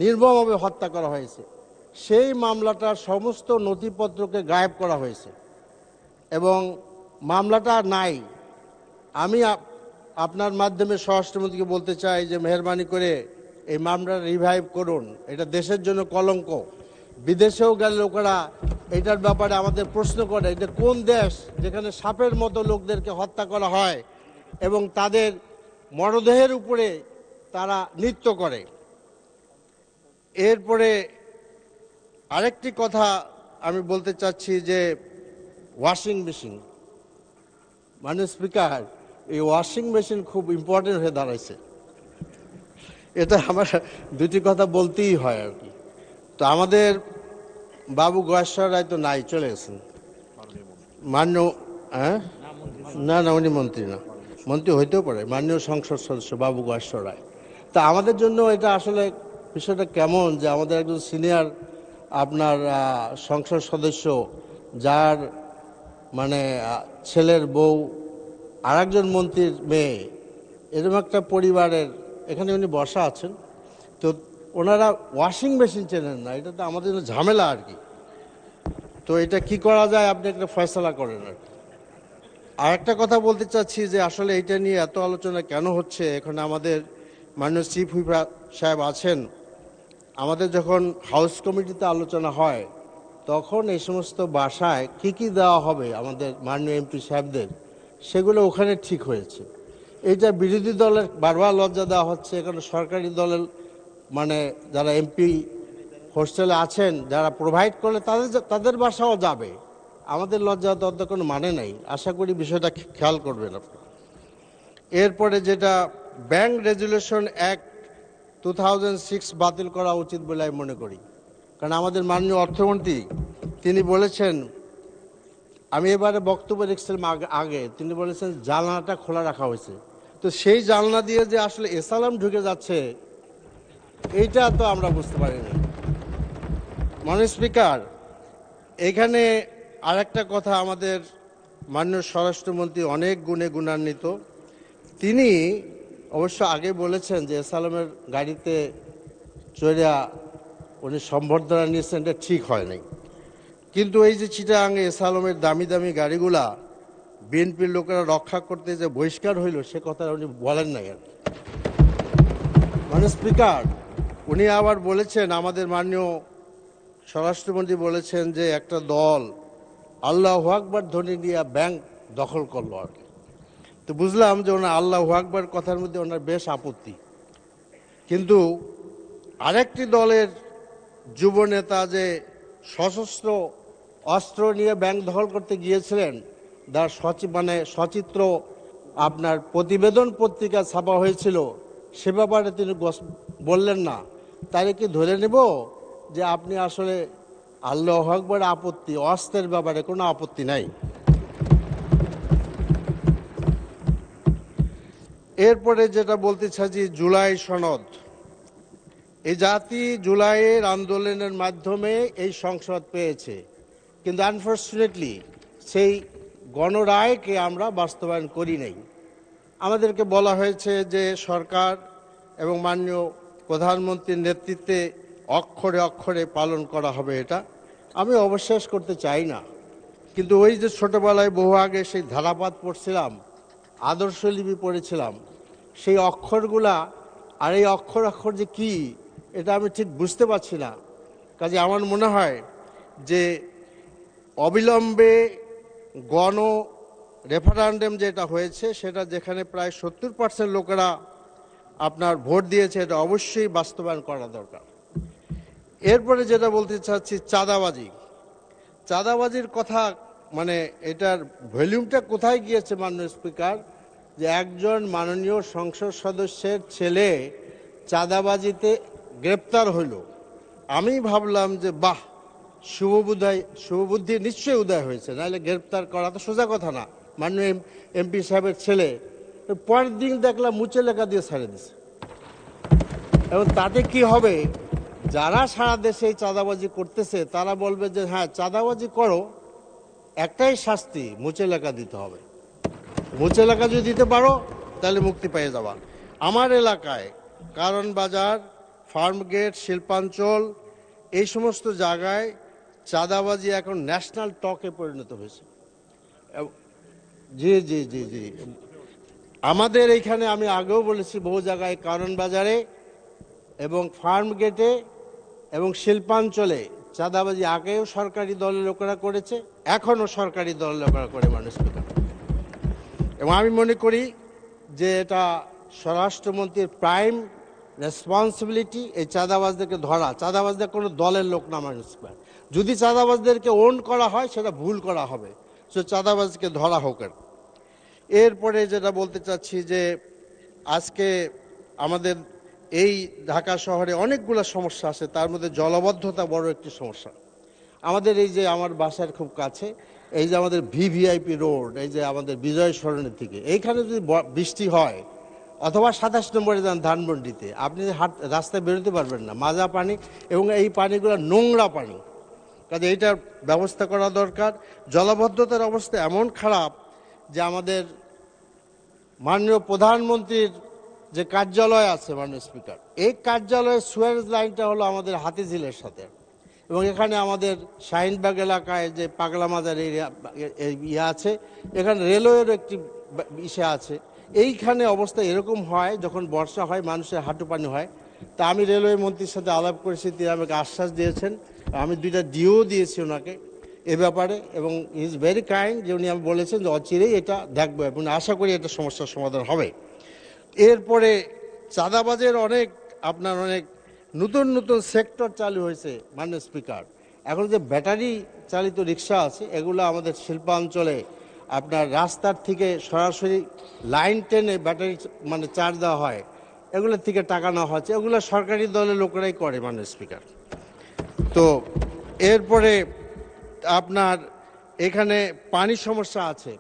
H: নির্মমভাবে হত্যা করা হয়েছে। সেই মামলাটার সমস্ত নথিপত্রকে গায়েব করা হয়েছে এবং মামলাটা নাই। আমি আপনার মাধ্যমে স্বরাষ্ট্রমন্ত্রীকে বলতে চাই যে মেহেরবানি করে এই মামলাটা রিভাইভ করুন। এটা দেশের জন্য কলঙ্ক। বিদেশেও গেলে লোকেরা এটার ব্যাপারে আমাদের প্রশ্ন করে, এটা কোন দেশ যেখানে সাপের মতো লোকদেরকে হত্যা করা হয় এবং তাদের মরদেহের উপরে তারা নৃত্য করে। এরপরে আরেকটি কথা আমি বলতে চাচ্ছি যে ওয়াশিং মেশিন। মাননীয় স্পিকার, এই ওয়াশিং মেশিন খুব ইম্পর্টেন্ট হয়ে দাঁড়াইছে। এটা আমার দুটি কথা বলতেই হয় আর কি। তো আমাদের বাবু গয়েশ্বর রায় তো নাই, চলে গেছেন। না উনি মন্ত্রী না, মন্ত্রী হইতেও পারে, মাননীয় সংসদ সদস্য বাবু গয়েশ্বর রায়। তা আমাদের জন্য এটা আসলে বিষয়টা কেমন যে আমাদের একজন সিনিয়র আপনার সংসদ সদস্য, যার মানে ছেলের বউ আরেকজন মন্ত্রীর মেয়ে, এরকম একটা পরিবারের এখানে উনি বসা আছেন, তো ওনারা ওয়াশিং মেশিন চেনেন না। এটা তো আমাদের জন্য ঝামেলা আর কি। তো এটা কি করা যায়, আপনি একটা ফয়সালা করেন আর কি। আর একটা কথা বলতে চাচ্ছি যে আসলে এটা নিয়ে এত আলোচনা কেন হচ্ছে। এখানে আমাদের মাননীয় চিফ হুইপ সাহেব আছেন। আমাদের যখন হাউস কমিটিতে আলোচনা হয়, তখন এই সমস্ত বাসায় কি দেওয়া হবে আমাদের মাননীয় এমপি সাহেবদের, সেগুলো ওখানে ঠিক হয়েছে। এইটা বিরোধী দলের বারবার লজ্জা দেওয়া হচ্ছে। এখানে সরকারি দলের মানে যারা এমপি হোস্টেলে আছেন, যারা প্রোভাইড করলে তাদের বাসাও যাবে। আমাদের লজ্জা দেওয়ার কোনো মানে নাই। আশা করি বিষয়টা খেয়াল করবেন আপনি। এরপরে যেটা ব্যাংক রেজুলেশন অ্যাক্ট 2006 বাতিল করা উচিত বলে আমি মনে করি। কারণ আমাদের মাননীয় অর্থমন্ত্রী তিনি বলেছেন, আমি এবারে বক্তব্য দেখছিলাম আগে, তিনি বলেছেন জানলাটা খোলা রাখা হয়েছে। তো সেই জানলা দিয়ে যে আসলে এসালাম ঢুকে যাচ্ছে, এইটা তো আমরা বুঝতে পারিনি। মাননীয় স্পিকার, এখানে আরেকটা কথা, আমাদের মাননীয় স্বরাষ্ট্রমন্ত্রী অনেক গুণে গুণান্বিত। তিনি অবশ্য আগে বলেছেন যে এসালামের গাড়িতে চড়িয়া উনি সম্বর্ধনা নিয়েছেন, এটা ঠিক হয় নাই। কিন্তু এই যে চিটাগাঙে এসালামের দামি দামি গাড়িগুলা বিএনপির লোকেরা রক্ষা করতে যে বহিষ্কার হইল, সে কথা উনি বলেন নাই আর। মানে স্পিকার, উনি আবার বলেছেন, আমাদের মাননীয় স্বরাষ্ট্রমন্ত্রী বলেছেন যে একটা দল আল্লাহু আকবার ধ্বনি দিয়ে ব্যাংক দখল করলো আর কি। তো বুঝলাম যে ওনার আল্লাহু আকবার কথার মধ্যে ওনার বেশ আপত্তি। কিন্তু আরেকটি দলের যুব নেতা যে সশস্ত্র অস্ত্র নিয়ে ব্যাংক দখল করতে গিয়েছিলেন, তার সচিত্র আপনার প্রতিবেদন পত্রিকা ছাপা হয়েছিল সে ব্যাপারে তিনি বললেন না, তাহলে কি ধরে নেব যে আপনি আসলে আল্লাহু আকবার আপত্তি, অস্ত্রের ব্যাপারে কোনো আপত্তি নাই? এরপরে যেটা বলতে চাইছি, জুলাই সনদ। এই জাতি জুলাইয়ের আন্দোলনের মাধ্যমে এই সংসদ পেয়েছে, কিন্তু আনফর্চুনেটলি সেই গণরায়কে আমরা বাস্তবায়ন করি নাই। আমাদেরকে বলা হয়েছে যে সরকার এবং মাননীয় প্রধানমন্ত্রীর নেতৃত্বে অক্ষরে অক্ষরে পালন করা হবে। এটা আমি অবিশ্বাস করতে চাই না, কিন্তু ওই যে ছোটবেলায় বহু আগে সেই ধারাপাত পড়ছিলাম, আদর্শলিপি পড়েছিলাম, সেই অক্ষরগুলা আর এই অক্ষর অক্ষর যে কি এটা আমি ঠিক বুঝতে পারছি না। কাজে আমার মনে হয় যে অবিলম্বে গণ রেফারেন্ডাম যেটা হয়েছে সেটা যেখানে প্রায় 70% লোকেরা আপনার ভোট দিয়েছে, এটা অবশ্যই বাস্তবায়ন করা দরকার। এরপরে যেটা বলতে চাচ্ছি, চাঁদাবাজি। চাঁদাবাজির কথা মানে এটার ভলিউমটা কোথায় গিয়েছে মাননীয় স্পিকার, যে একজন মাননীয় সংসদ সদস্যের ছেলে চাঁদাবাজিতে গ্রেপ্তার হইল। আমি ভাবলাম যে বাহ, শুভবুদ্ধি নিশ্চয়ই উদয় হয়েছে, নাহলে গ্রেপ্তার করা তো সোজা কথা না। মাননীয় এমপি সাহেবের ছেলে পরের দিন দেখলাম মুচে লেখা দিয়ে ছাড়ে দিছে। এবং তাতে কি হবে, যারা সারা দেশে এই চাঁদাবাজি করতেছে তারা বলবে যে হ্যাঁ চাঁদাবাজি করো, একটাই শাস্তি, মুচে লেখা দিতে হবে। মুচে লেখা যদি দিতে পারো তাহলে মুক্তি পেয়ে যাবা। আমার এলাকায় কারণ বাজার, ফার্মগেট, শিল্পাঞ্চল, এই সমস্ত জায়গায় চাঁদাবাজি এখন ন্যাশনাল টকে পরিণত হয়েছে। জি জি জি জি আমাদের এইখানে আমি আগেও বলেছি, বহু জায়গায় কারণ বাজারে এবং ফার্মগেটে এবং শিল্পাঞ্চলে চাঁদাবাজি আগেও সরকারি দলের লোকেরা করেছে, এখনও সরকারি দলের লোকেরা করে মানুষ। এবং আমি মনে করি যে এটা স্বরাষ্ট্রমন্ত্রীর প্রাইম রেসপন্সিবিলিটি এই চাঁদাবাজদেরকে ধরা। চাঁদাবাজদের কোনো দলের লোক না মানুষ। যদি চাঁদাবাজদেরকে ওন করা হয় সেটা ভুল করা হবে, সে চাঁদাবাজকে ধরা হোক। এরপরে যেটা বলতে চাচ্ছি যে আজকে আমাদের এই ঢাকা শহরে অনেকগুলো সমস্যা আছে, তার মধ্যে জলবদ্ধতা বড় একটি সমস্যা। আমাদের এই যে আমার বাসার খুব কাছে এই যে আমাদের ভিভিআইপি রোড, এই যে আমাদের বিজয় সরণির থেকে এইখানে যদি বৃষ্টি হয়, অথবা 27 নম্বরে যান ধানমন্ডিতে, আপনি রাস্তায় বেরোতে পারবেন না, মাজা পানি, এবং এই পানিগুলো নোংরা পানি। কাজে এইটার ব্যবস্থা করা দরকার। জলবদ্ধতার অবস্থা এমন খারাপ যে আমাদের মাননীয় প্রধানমন্ত্রীর যে কার্যালয় আছে মাননীয় স্পিকার, এই কার্যালয়ের সুয়ারেজ লাইনটা হলো আমাদের হাতিঝিলের সাথে, এবং এখানে আমাদের শাহিনবাগ এলাকায় যে পাগলা মাজার ইয়ে আছে, এখানে রেলওয়ের একটি ইসে আছে। এইখানে অবস্থা এরকম হয়, যখন বর্ষা হয় মানুষের হাঁটু পানি হয়। তা আমি রেলওয়ে মন্ত্রীর সাথে আলাপ করেছি, তিনি আমাকে আশ্বাস দিয়েছেন, আমি 2টা ডিও দিয়েছি ওনাকে এ ব্যাপারে, এবং হি ইজ ভেরি কাইন্ড, যে উনি আমি বলেছেন যে অচিরেই এটা দেখবো এবং আশা করি এটা সমস্যার সমাধান হবে। এরপরে চাঁদাবাজের অনেক নতুন নতুন সেক্টর চালু হয়েছে মাননীয় স্পিকার। এখন যে ব্যাটারি চালিত রিক্সা আছে, এগুলো আমাদের শিল্পাঞ্চলে আপনার রাস্তার থেকে সরাসরি লাইন টেনে ব্যাটারি চার্জ দেওয়া হয়, এগুলোর থেকে টাকা নেওয়া হচ্ছে। এগুলো সরকারি দলের লোকেরাই করে মাননীয় স্পিকার। তো এরপরে আপনার এখানে পানির সমস্যা আছে,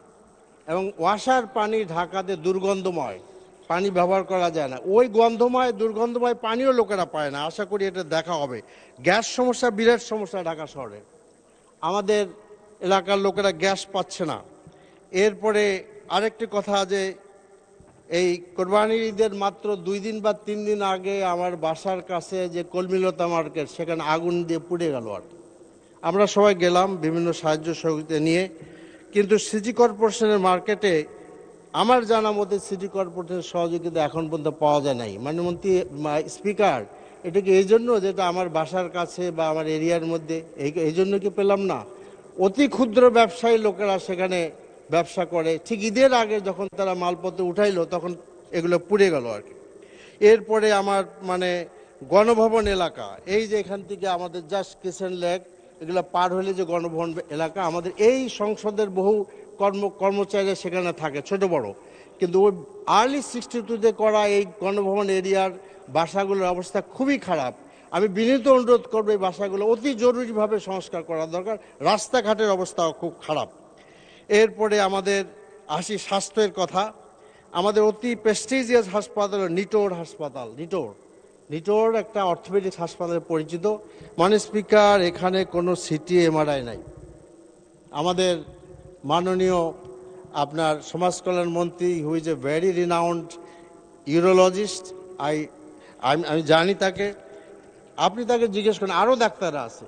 H: এবং ওয়াসার পানি ঢাকাতে দুর্গন্ধময়, পানি ব্যবহার করা যায় না। ওই দুর্গন্ধময় পানিও লোকেরা পায় না। আশা করি এটা দেখা হবে। গ্যাস সমস্যা বিরাট সমস্যা ঢাকা শহরে, আমাদের এলাকার লোকেরা গ্যাস পাচ্ছে না। এরপরে আরেকটি কথা, যে এই কোরবানির ঈদের মাত্র 2 দিন বা 3 দিন আগে আমার বাসার কাছে যে কলমিলতা মার্কেট, সেখানে আগুন দিয়ে পুড়ে গেল। আর আমরা সবাই গেলাম বিভিন্ন সাহায্য সহযোগিতা নিয়ে, কিন্তু সিটি কর্পোরেশনের মার্কেটে আমার জানা মতে সিটি কর্পোরেশনের সহযোগিতা এখন পর্যন্ত পাওয়া যায় নাই। মাননীয় স্পিকার, এটা কি এই জন্য যেটা আমার বাসার কাছে বা আমার এরিয়ার মধ্যে, এই জন্য কি পেলাম না? অতি ক্ষুদ্র ব্যবসায়ী লোকেরা সেখানে ব্যবসা করে, ঠিক ঈদের আগে যখন তারা মালপত্র উঠাইলো তখন এগুলো পুড়ে গেল আর কি। এরপরে আমার গণভবন এলাকা, এই যে এখান থেকে আমাদের জাস্ট কিচেন লেক, এগুলো পার হলে যে গণভবন এলাকা, আমাদের এই সংসদের বহু কর্মচারীরা সেখানে থাকে ছোট বড়, কিন্তু ওই আর্লি 62-তে করা এই গণভবন এরিয়ার বাসাগুলোর অবস্থা খুবই খারাপ। আমি বিনীত অনুরোধ করবো এই বাসাগুলো অতি জরুরিভাবে সংস্কার করা দরকার। রাস্তাঘাটের অবস্থাও খুব খারাপ। এরপরে আমাদের আসি স্বাস্থ্যের কথা। আমাদের অতি প্রেস্টিজিয়াস হাসপাতাল নিটোর হাসপাতাল। নিটোর একটা অর্থোপেডিক হাসপাতালে পরিচিত। মাননীয় স্পিকার, এখানে কোনো সিটি এমআরআই নাই। আমাদের মাননীয় আপনার সমাজ কল্যাণ মন্ত্রী, who is a very renowned urologist, আমি জানি তাকে, আপনি তাকে জিজ্ঞেস করেন, আরও ডাক্তাররা আছে।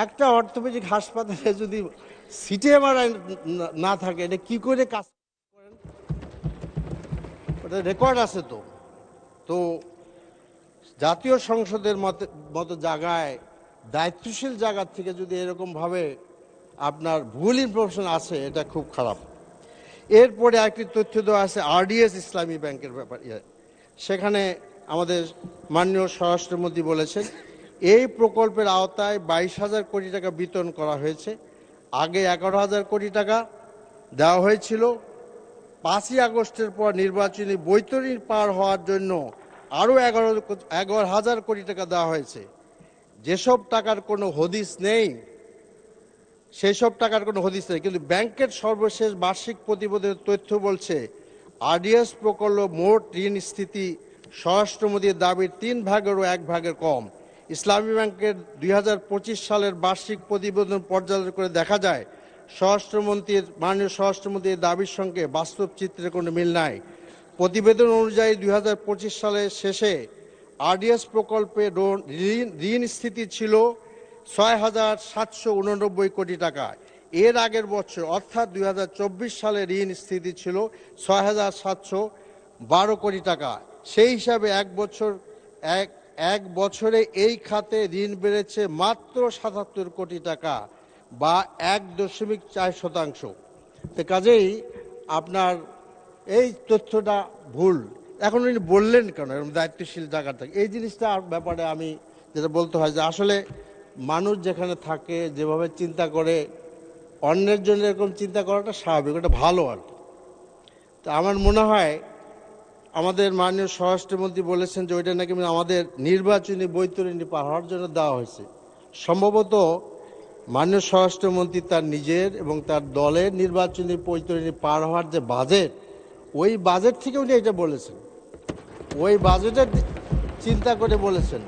H: একটা অর্থোপেডিক হাসপাতালে যদি সিটি এমআরআই না থাকে, এটা কী করে কাজ করেন? ওটা রেকর্ড আছে তো। তো জাতীয় সংসদের মতো জায়গায়, দায়িত্বশীল জায়গা থেকে যদি এরকমভাবে আপনার ভুল ইনফরমেশন আসে, এটা খুব খারাপ। এরপরে একটি তথ্য দেওয়া আছে আরডিএস ইসলামী ব্যাংকের ব্যাপারে। সেখানে আমাদের মাননীয় স্বরাষ্ট্রমন্ত্রী বলেছেন এই প্রকল্পের আওতায় 22,000 কোটি টাকা বিতরণ করা হয়েছে। আগে 11,000 কোটি টাকা দেওয়া হয়েছিল। 5ই আগস্টের পর নির্বাচনী বৈতরণী পার হওয়ার জন্য আরও 11,000 কোটি টাকা দেওয়া হয়েছে। যেসব টাকার কোনো হদিস নেই, সেই সব টাকার কোনো হদিস নেই, কিন্তু ব্যাংকের সর্বশেষ বার্ষিক প্রতিবেদনের তথ্য বলছে আরডিএস প্রকল্প মোট ঋণ স্থিতি স্বরাষ্ট্রমন্ত্রীর দাবির 3 ভাগেরও 1 ভাগের কম। ইসলামী ব্যাংকের 2025 সালের বার্ষিক প্রতিবেদন পর্যালোচনা করে দেখা যায় মাননীয় স্বরাষ্ট্রমন্ত্রীর দাবির সঙ্গে বাস্তব চিত্রের কোনো মিল নাই। প্রতিবেদন অনুযায়ী 2025 সালের শেষে আরডিএস প্রকল্পে ঋণ স্থিতি ছিল 6,789 কোটি টাকা। এর আগের বছর অর্থাৎ 2024 সালে ঋণ স্থিতি ছিল 6,712 কোটি টাকা। সেই হিসাবে এক বছরে এই খাতে ঋণ বেড়েছে মাত্র 77 কোটি টাকা বা 1.4%। তো কাজেই আপনার এই তথ্যটা ভুল। এখন উনি বললেন কেন এরকম দায়িত্বশীল জায়গা থেকে? এই জিনিসটার ব্যাপারে আমি যেটা বলতে হয় যে আসলে মানুষ যেখানে থাকে যেভাবে চিন্তা করে, অন্যের জন্য এরকম চিন্তা করাটা স্বাভাবিক, ওটা ভালো আর কি। তো আমার মনে হয় আমাদের মাননীয় স্বরাষ্ট্রমন্ত্রী বলেছেন যে ওইটা নাকি আমাদের নির্বাচনী বৈতরণী পার হওয়ার জন্য দেওয়া হয়েছে। সম্ভবত মাননীয় স্বরাষ্ট্রমন্ত্রী তার নিজের এবং তার দলের নির্বাচনী বৈতরণী পার হওয়ার যে বাজেট, ওই বাজেট থেকে উনি এটা বলেছেন, ওই বাজেটের চিন্তা করে বলেছেন।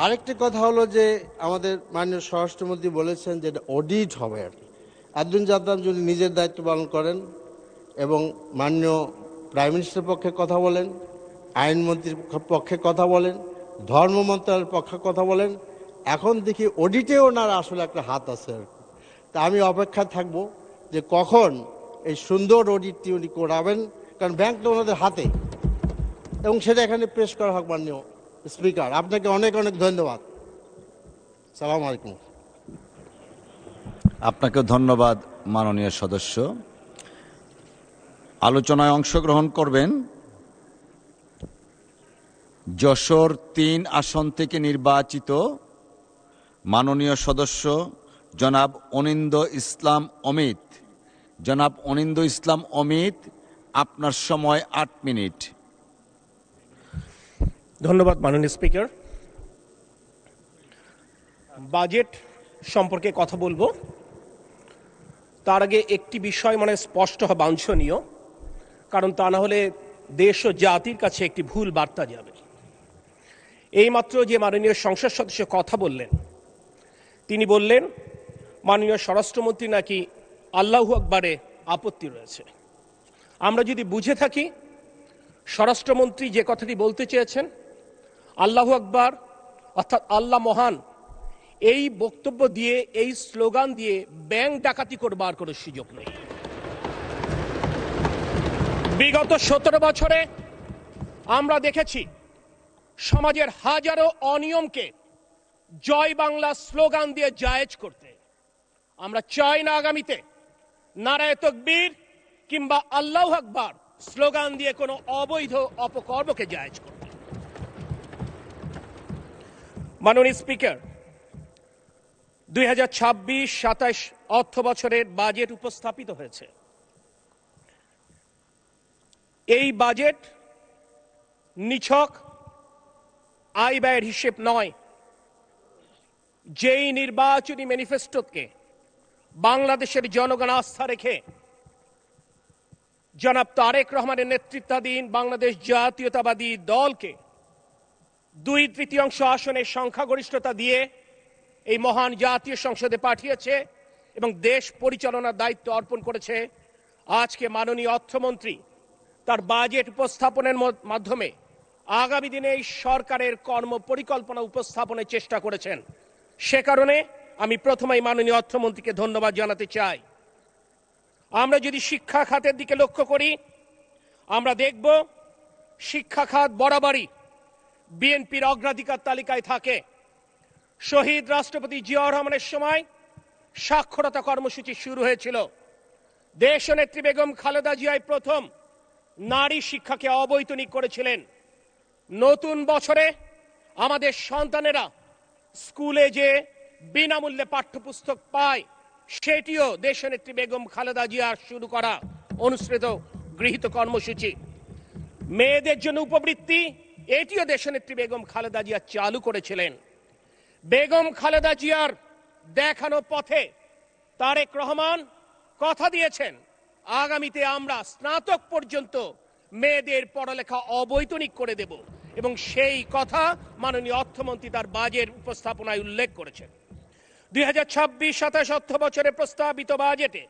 H: আরেকটি কথা হলো যে আমাদের মাননীয় স্বরাষ্ট্রমন্ত্রী বলেছেন যে এটা অডিট হবে আর কি। আব্দুল জাদ্দান যদি নিজের দায়িত্ব পালন করেন এবং মাননীয় প্রাইম মিনিস্টারের পক্ষে কথা বলেন, আইনমন্ত্রীর পক্ষে কথা বলেন, ধর্ম মন্ত্রণালয়ের পক্ষে কথা বলেন, এখন দেখি অডিটেও ওনার আসলে একটা হাত আছে আর কি। তা আমি অপেক্ষায় থাকব যে কখন এই সুন্দর অডিটটি উনি করাবেন, কারণ ব্যাংকটা ওনাদের হাতে, এবং সেটা এখানে পেশ করা হোক। মাননীয় স্পিকার, আপনাকে অনেক অনেক ধন্যবাদ। সালাম আলাইকুম।
A: আপনাকে ধন্যবাদ মাননীয় সদস্য। আলোচনায় অংশগ্রহণ করবেন যশোর 3 আসন থেকে নির্বাচিত মাননীয় সদস্য জনাব অনিন্দ্য ইসলাম অমিত। জনাব অনিন্দ্য ইসলাম অমিত, আপনার সময় 8 মিনিট।
I: ধন্যবাদ মাননীয় স্পিকার। বাজেট সম্পর্কে কথা বলবো, তার আগে একটি বিষয় মানে স্পষ্ট হওয়া বাঞ্ছনীয়, কারণ তা না হলে দেশ ও জাতির কাছে একটি ভুল বার্তা যাবে। এইমাত্র যে মাননীয় সংসদ সদস্য কথা বললেন, তিনি বললেন মাননীয় স্বরাষ্ট্রমন্ত্রী নাকি আল্লাহু আকবারে আপত্তি রয়েছে। আমরা যদি বুঝে থাকি স্বরাষ্ট্রমন্ত্রী যে কথাটি বলতে চেয়েছেন, আল্লাহু আকবার অর্থাৎ আল্লাহ মহান, এই বক্তব্য দিয়ে, এই স্লোগান দিয়ে ব্যাংক ডাকাতি করবার কোনো সুযোগ নেই। বিগত 17 বছরে আমরা দেখেছি সমাজের হাজারো অনিয়মকে জয় বাংলা স্লোগান দিয়ে জায়েজ করতে। আমরা চাই না আগামীতে নারায়ে তাকবীর কিংবা আল্লাহু আকবার স্লোগান দিয়ে কোনো অবৈধ অপকর্মকে জায়েজ করতে। মাননীয় স্পিকার, 2026-27 অর্থ বছরের বাজেট উপস্থাপিত হয়েছে। এই বাজেট নিছক আয় ব্যয়ের হিসেব নয়। যেই নির্বাচনী ম্যানিফেস্টোকে বাংলাদেশের জনগণ আস্থা রেখে জনাব তারেক রহমানের নেতৃত্বাধীন বাংলাদেশ জাতীয়তাবাদী দলকে 2/3 আসনের সংখ্যাগরিষ্ঠতা দিয়ে এই মহান জাতীয় সংসদে পাঠিয়েছে এবং দেশ পরিচালনার দায়িত্ব অর্পণ করেছে, আজকে মাননীয় অর্থমন্ত্রী তার বাজেট উপস্থাপনের মাধ্যমে আগামী দিনে এই সরকারের কর্ম পরিকল্পনা উপস্থাপনের চেষ্টা করেছেন। সে কারণে আমি প্রথমেই মাননীয় অর্থমন্ত্রীকে ধন্যবাদ জানাতে চাই। আমরা যদি শিক্ষা খাতের দিকে লক্ষ্য করি, আমরা দেখব শিক্ষা খাত বরাবরই বিএনপির অগ্রাধিকার তালিকায় থাকে। শহীদ রাষ্ট্রপতি জিয়াউর রহমানের সময় সাক্ষরতা কর্মসূচি শুরু হয়েছিল। দেশনেত্রী বেগম খালেদা জিয়াই প্রথম নারী শিক্ষাকে অবৈতনিক করেছিলেন। নতুন বছরে আমাদের সন্তানেরা স্কুলে যে বিনামূল্যে পাঠ্যপুস্তক পায়, সেটিও দেশনেত্রী বেগম খালেদা জিয়ার শুরু করা অনুসৃত গৃহীত কর্মসূচি। মেয়েদের জন্য উপবৃত্তি, এটিও দেশনেত্রী বেগম খালেদা জিয়া চালু করেছিলেন। বেগম খালেদা জিয়ার দেখানো পথে তারেক রহমান কথা দিয়েছেন, আগামীতে আমরা স্নাতক পর্যন্ত মেয়েদের পড়ালেখা অবৈতনিক করে দেব এবং সেই কথা মাননীয় অর্থমন্ত্রী তার বাজেট উপস্থাপনায় উল্লেখ করেছেন। 2026-27 অর্থ বছরে প্রস্তাবিত বাজেটে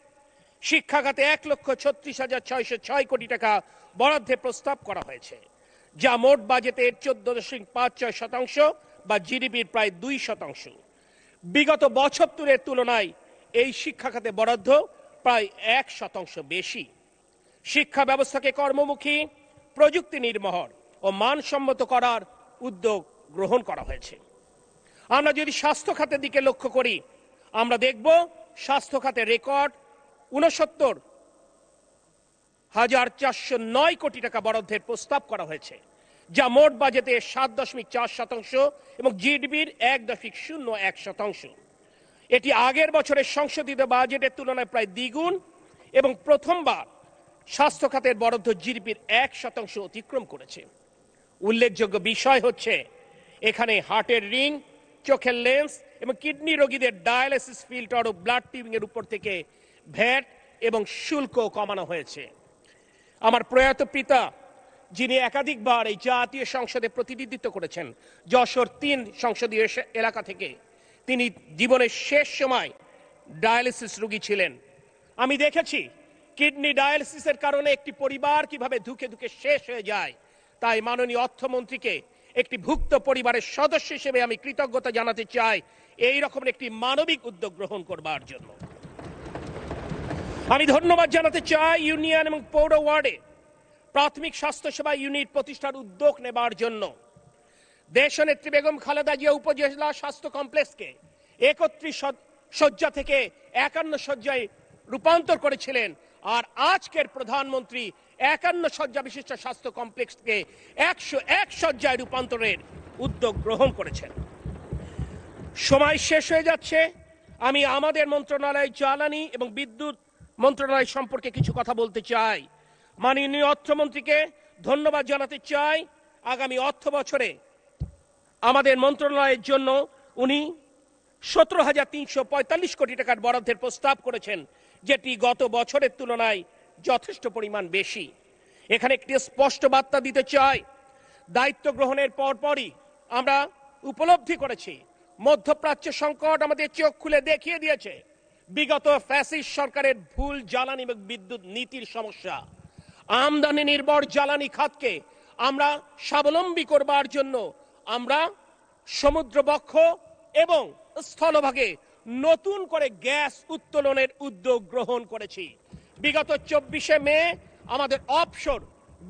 I: শিক্ষা খাতে 1,36,606 কোটি টাকা বরাদ্দের প্রস্তাব করা হয়েছে, যা মোট বাজেটের 14.56% বা জিডিপির প্রায় 2%। বিগত বছর তুলের তুলনায় এই শিক্ষা খাতে বরাদ্দ প্রায় 1% বেশি। শিক্ষা ব্যবস্থাকে কর্মমুখী, প্রযুক্তি নির্ভর ও মানসম্মত করার উদ্যোগ গ্রহণ করা হয়েছে। আমরা যদি স্বাস্থ্য খাতের দিকে লক্ষ্য করি, আমরা দেখব স্বাস্থ্য খাতে রেকর্ড 69,409 কোটি টাকা বরাদ্দের প্রস্তাব করা হয়েছে, যা মোট বাজেটের 7.4% এবং জিডিপির 1.01%। এটি আগের বছরের সংশোধিত বাজেটের তুলনায় প্রায় দ্বিগুণ এবং প্রথমবার স্বাস্থ্য খাতের বরাদ্দ জিডিপির 1% অতিক্রম করেছে। উল্লেখযোগ্য বিষয় হচ্ছে এখানে হার্টের রিং, চোখের লেন্স এবং কিডনি রোগীদের ডায়ালিসিস ফিল্টার ও ব্লাড টিউবিং এর উপর থেকে ভ্যাট এবং শুল্ক কমানো হয়েছে। আমার প্রয়াত পিতা, যিনি একাধিকবার এই জাতীয় সংসদে প্রতিনিধিত্ব করেছেন যশোর 3 সংসদীয় এলাকা থেকে, তিনি জীবনের শেষ সময় ডায়ালিসিস রোগী ছিলেন। আমি দেখেছি কিডনি ডায়ালিসিসের কারণে একটি পরিবার কিভাবে ধুকে ধুকে শেষ হয়ে যায়। তাই মাননীয় অর্থমন্ত্রীকে একটি ভুক্ত পরিবারের সদস্য হিসেবে আমি কৃতজ্ঞতা জানাতে চাই এই রকমের একটি মানবিক উদ্যোগ গ্রহণ করবার জন্য। আমি ধন্যবাদ জানাতে চাই ইউনিয়ন এবং পৌর ওয়ার্ডে প্রাথমিক স্বাস্থ্যসেবা ইউনিট প্রতিষ্ঠার উদ্যোগ নেবার জন্য। দেশনেত্রী বেগম খালেদা জিয়া উপজেলা স্বাস্থ্য কমপ্লেক্সকে 31 শয্যা থেকে 51 শয্যায় রূপান্তর করেছিলেন, আর আজকের প্রধানমন্ত্রী 51 শয্যা বিশিষ্ট স্বাস্থ্য কমপ্লেক্সকে 101 শয্যায় রূপান্তরের উদ্যোগ গ্রহণ করেছেন। সময় শেষ হয়ে যাচ্ছে, আমি আমাদের মন্ত্রণালয় জ্বালানি এবং বিদ্যুৎ মন্ত্রণালয় সম্পর্কে কিছু কথা বলতে চাই। মাননীয় অর্থমন্ত্রীকে ধন্যবাদ জানাতে চাই। আগামী অর্থ বছরে আমাদের মন্ত্রণালয়ের জন্য উনি 17,345 কোটি টাকার বরাদ্দের প্রস্তাব করেছেন, যেটি গত বছরের তুলনায় যথেষ্ট পরিমাণ বেশি। এখানে একটি স্পষ্ট বার্তা দিতে চাই, দায়িত্ব গ্রহণের পরপরই আমরা উপলব্ধি করেছি মধ্যপ্রাচ্য সংকট আমাদের চোখ খুলে দেখিয়ে দিয়েছে বিগত ফ্যাসিস্ট সরকারের ভুল জ্বালানি এবং বিদ্যুৎ নীতির সমস্যা। আমদানি নির্ভর জ্বালানি খাতকে আমরা স্বাবলম্বী করবার জন্য আমরা সমুদ্রবক্ষ এবং স্থলভাগে নতুন করে গ্যাস উত্তোলনের উদ্যোগ গ্রহণ করেছি। বিগত 24শে মে আমাদের অফশোর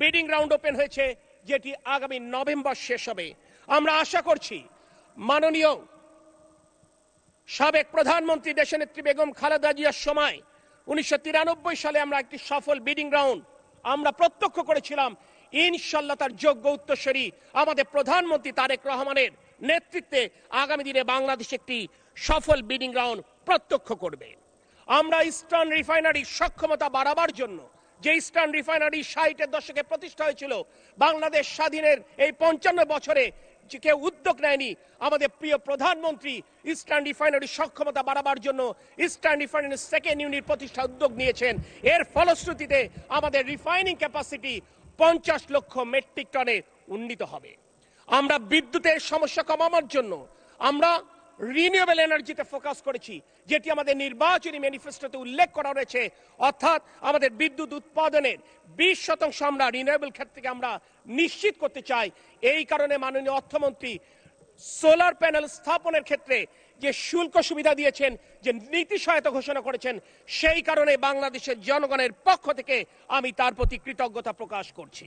I: বিডিং রাউন্ড ওপেন হয়েছে, যেটি আগামী নভেম্বর শেষ হবে। আমরা আশা করছি মাননীয় সাবেক প্রধানমন্ত্রী দেশনেত্রী বেগম খালেদা জিয়ার সময় 1993 সালে আমরা একটি সফল বিডিং রাউন্ড আমরা প্রত্যক্ষ করেছিলাম। ইনশাল্লাহ তার যোগ্য উত্তরসূরি আমাদের প্রধানমন্ত্রী তারেক রহমানের নেতৃত্বে আগামী দিনে বাংলাদেশ একটি সফল বিডিং রাউন্ড প্রত্যক্ষ করবে। আমরা ইস্টার্ন রিফাইনারির সক্ষমতা বাড়াবার জন্য যে ইস্টার্ন রিফাইনারি 60-এর দশকে প্রতিষ্ঠা হয়েছিল, বাংলাদেশ স্বাধীনের এই 55 বছরে যে কেউ উদ্যোগ নেয়নি। আমাদের প্রিয় প্রধানমন্ত্রী ইস্টার্ন রিফাইনারি সক্ষমতা বাড়াবার জন্য ইস্টার্ন রিফাইনারি সেকেন্ড ইউনিট প্রতিষ্ঠা উদ্যোগ নিয়েছেন। এর ফলশ্রুতিতে আমাদের রিফাইনিং ক্যাপাসিটি 50 লক্ষ মেট্রিক টনে উন্নীত হবে। আমরা বিদ্যুতের সমস্যা কমানোর জন্য আমরা রিনিউয়েবল এনার্জিতে ফোকাস করেছি, যেটি আমাদের নির্বাচনী ম্যানিফেস্টোতে উল্লেখ করা রয়েছে। অর্থাৎ আমাদের বিদ্যুৎ উৎপাদনের 20% আমরা রিনিউয়েবল ক্ষেত্রে আমরা নিশ্চিত করতে চাই। এই কারণে মাননীয় অর্থমন্ত্রী সোলার প্যানেল স্থাপনের ক্ষেত্রে যে শুল্ক সুবিধা দিয়েছেন, যে নীতি সহায়তা ঘোষণা করেছেন, সেই কারণে বাংলাদেশের জনগণের পক্ষ থেকে আমি তার প্রতি কৃতজ্ঞতা প্রকাশ করছি।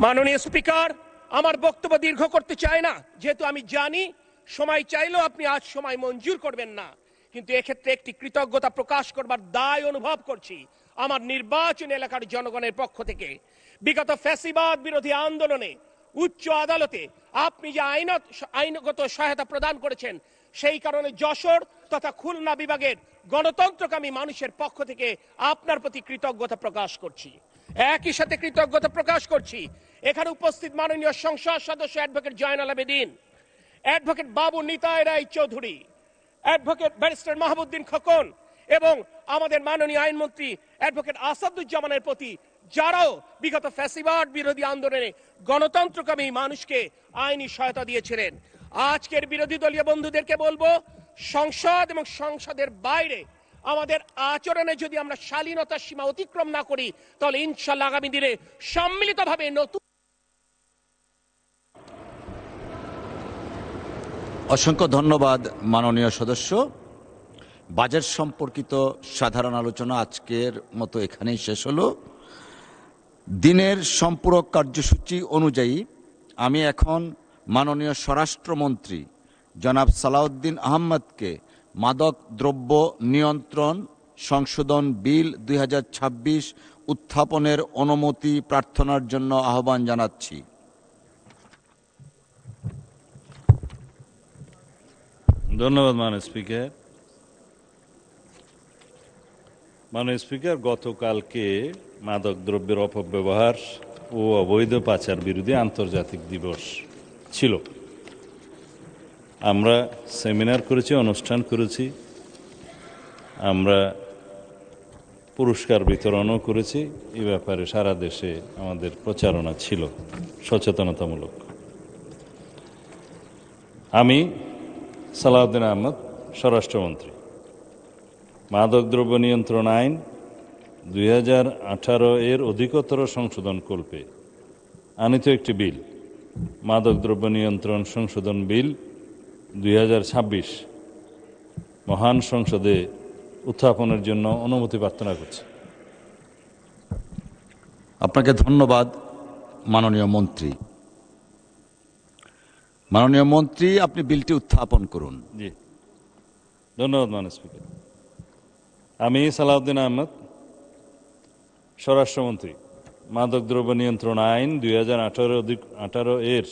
I: মাননীয় স্পিকার, আমার বক্তব্য দীর্ঘ করতে চাই না, যেহেতু আমি জানি সময় চাইলেও আপনি আজ সময় মঞ্জুর করবেন না, কিন্তু এক্ষেত্রে একটি কৃতজ্ঞতা প্রকাশ করবার দায় অনুভব করছি আমার নির্বাচনী এলাকার জনগণের পক্ষ থেকে। বিগত ফ্যাসিবাদ বিরোধী আন্দোলনে উচ্চ আদালতে আপনি যে আইনগত সহায়তা প্রদান করেছেন, সেই কারণে যশোর তথা খুলনা বিভাগের গণতন্ত্রকামী মানুষের পক্ষ থেকে আপনার প্রতি কৃতজ্ঞতা প্রকাশ করছি। একই সাথে কৃতজ্ঞতা প্রকাশ করছি এখানে উপস্থিত মাননীয় সংসদ সদস্য অ্যাডভোকেট জয়নাল আবেদিন, অ্যাডভোকেট বাবু নিতাই রায় চৌধুরী, অ্যাডভোকেট ব্যারিস্টার মাহবুদ্দিন খোকন এবং আমাদের মাননীয় আইনমন্ত্রী অ্যাডভোকেট আসাদুজ্জামানের প্রতি, যারাও বিগত ফ্যাসিবাদ বিরোধী আন্দোলনে গণতন্ত্রকামী মানুষকে আইনি সহায়তা দিয়েছিলেন। আজকের বিরোধী দলীয় বন্ধুদেরকে বলবো, সংসদ এবং সংসদের বাইরে আমাদের আচরণে যদি আমরা শালীনতার সীমা অতিক্রম না করি, তাহলে ইনশাআল্লাহ আগামী দিনে সম্মিলিতভাবে নতুন।
A: অসংখ্য ধন্যবাদ মাননীয় সদস্য। বাজেট সম্পর্কিত সাধারণ আলোচনা আজকের মতো এখানেই শেষ হলো। দিনের সম্পূরক কার্যসূচি অনুযায়ী আমি এখন মাননীয় স্বরাষ্ট্রমন্ত্রী জনাব সালাউদ্দিন আহমদকে মাদক দ্রব্য নিয়ন্ত্রণ সংশোধন বিল 2026 উত্থাপনের অনুমতি প্রার্থনার জন্য আহ্বান জানাচ্ছি।
C: ধন্যবাদ মাননীয় স্পিকার। মাননীয় স্পিকার, গতকালকে মাদক দ্রব্যের অপব্যবহার ও অবৈধ পাচার বিরোধী আন্তর্জাতিক দিবস ছিল। আমরা সেমিনার করেছি, অনুষ্ঠান করেছি, আমরা পুরস্কার বিতরণও করেছি। এই ব্যাপারে সারা দেশে আমাদের প্রচারণা ছিল সচেতনতামূলক। আমি সালাউদ্দিন আহমদ, স্বরাষ্ট্রমন্ত্রী, মাদকদ্রব্য নিয়ন্ত্রণ আইন 2018 এর অধিকতর সংশোধন কল্পে আনিত একটি বিল, মাদকদ্রব্য নিয়ন্ত্রণ সংশোধন বিল 2026 মহান সংসদে উত্থাপনের জন্য অনুমতি প্রার্থনা করছি।
A: আপনাকে ধন্যবাদ মাননীয় মন্ত্রী। মাননীয় মন্ত্রী, আপনি বিলটি উত্থাপন করুন।
C: জি, ধন্যবাদ মাননীয় স্পিকার। আমি সালাউদ্দিন আহমদ, স্বরাষ্ট্রমন্ত্রী, মাদকদ্রব্য নিয়ন্ত্রণ আইন 2018 এর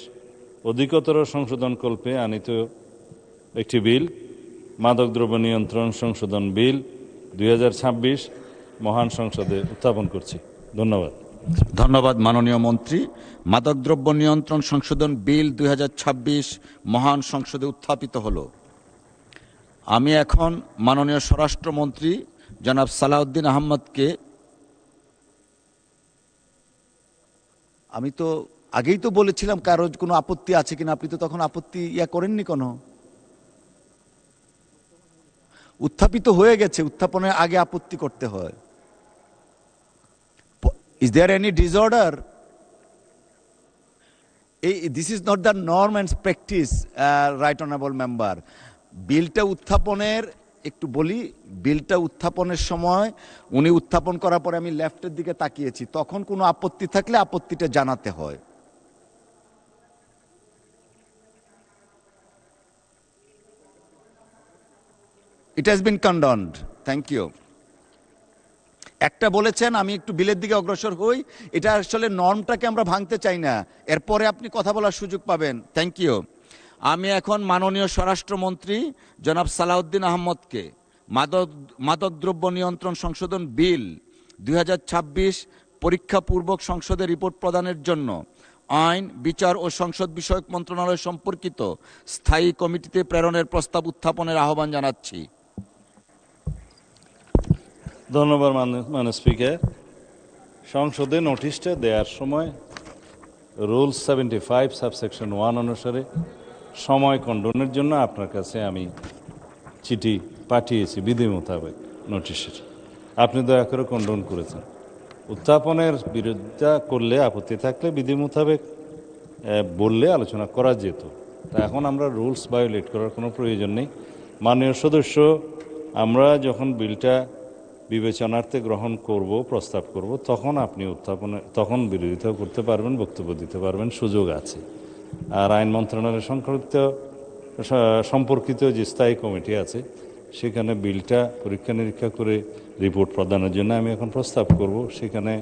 C: অধিকতর সংশোধন কল্পে আনিত একটি বিল, মাদকদ্রব্য নিয়ন্ত্রণ সংশোধন বিল 2026 মহান সংসদে উত্থাপন করছি। ধন্যবাদ।
A: ধন্যবাদ মাননীয় মন্ত্রী। মাদকদ্রব্য নিয়ন্ত্রণ সংশোধন বিল 2026 মহান সংসদে উত্থাপিত হলো। আমি এখন মাননীয় স্বরাষ্ট্রমন্ত্রী জনাব সালাউদ্দিন আহমদকে, আমি তো আগেই তো বলেছিলাম কারো কোনো আপত্তি আছে কিনা, আপনি তো তখন আপত্তি করেননি কোনো। উত্থাপিত হয়ে গেছে, উত্থাপনের আগে আপত্তি করতে হয়। Is there any disorder? This is not the norm and practice, right honorable member. বিলটা উত্থাপনের, একটু বলি, বিলটা উত্থাপনের সময় উনি উত্থাপন করার পরে আমি লেফটের দিকে তাকিয়েছি, তখন কোনো আপত্তি থাকলে আপত্তিটা জানাতে হয়। It has been condoned. Thank you. একটা বলেছেন, আমি একটু বিলের দিকে অগ্রসর হই, এটা আসলে নর্মটাকে আমরা ভাঙতে চাই না, এরপরে আপনি কথা বলার সুযোগ পাবেন। Thank you. আমি এখন মাননীয় স্বরাষ্ট্রমন্ত্রী জনাব সালাউদ্দিন আহমদকে মাদকদ্রব্য নিয়ন্ত্রণ সংশোধন বিল 2026 পরীক্ষাপূর্বক সংসদে রিপোর্ট প্রদানের জন্য আইন, বিচার ও সংসদ বিষয়ক মন্ত্রণালয় সম্পর্কিত স্থায়ী কমিটিতে প্রেরণের প্রস্তাব উত্থাপনের আহ্বান জানাচ্ছি।
C: ধন্যবাদ মাননীয় স্পিকার। সংসদে নোটিশটা দেওয়ার সময় রুলস 75 সাবসেকশন 1 অনুসারে সময় খণ্ডনের জন্য আপনার কাছে আমি চিঠি পাঠিয়েছি বিধি মোতাবেক নোটিশের। আপনি দয়া করে খণ্ডন করেছেন। উত্থাপনের বিরোধিতা করলে, আপত্তি থাকলে বিধি মোতাবেক বললে আলোচনা করা যেত। তা এখন আমরা রুলস ভায়োলেট করার কোনো প্রয়োজন নেই। মাননীয় সদস্য, আমরা যখন বিলটা বিবেচনার্থে গ্রহণ করব, প্রস্তাব করব, তখন আপনি তখন বিরোধিতাও করতে পারবেন, বক্তব্য দিতে পারবেন, সুযোগ আছে। আর আইন মন্ত্রণালয় সম্পর্কিত যে স্থায়ী কমিটি আছে, সেখানে বিলটা পরীক্ষা নিরীক্ষা করে রিপোর্ট প্রদানের জন্য আমি এখন প্রস্তাব করব। সেখানে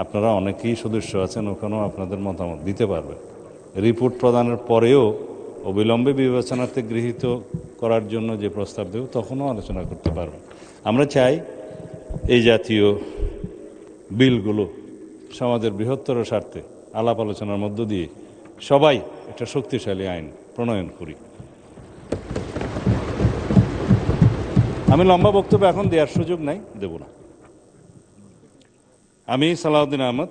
C: আপনারা অনেকেই সদস্য আছেন, ওখানেও আপনাদের মতামত দিতে পারবেন। রিপোর্ট প্রদানের পরেও অবিলম্বে বিবেচনার্থে গৃহীত করার জন্য যে প্রস্তাব দেব, তখনও আলোচনা করতে পারবেন। আমরা চাই এই জাতীয় বিলগুলো সমাজের বৃহত্তর স্বার্থে আলাপ আলোচনার মধ্য দিয়ে সবাই একটা শক্তিশালী আইন প্রণয়ন করি। আমি লম্বা বক্তব্য এখন দেওয়ার সুযোগ নাই, দেব না। আমি সালাউদ্দিন আহমদ,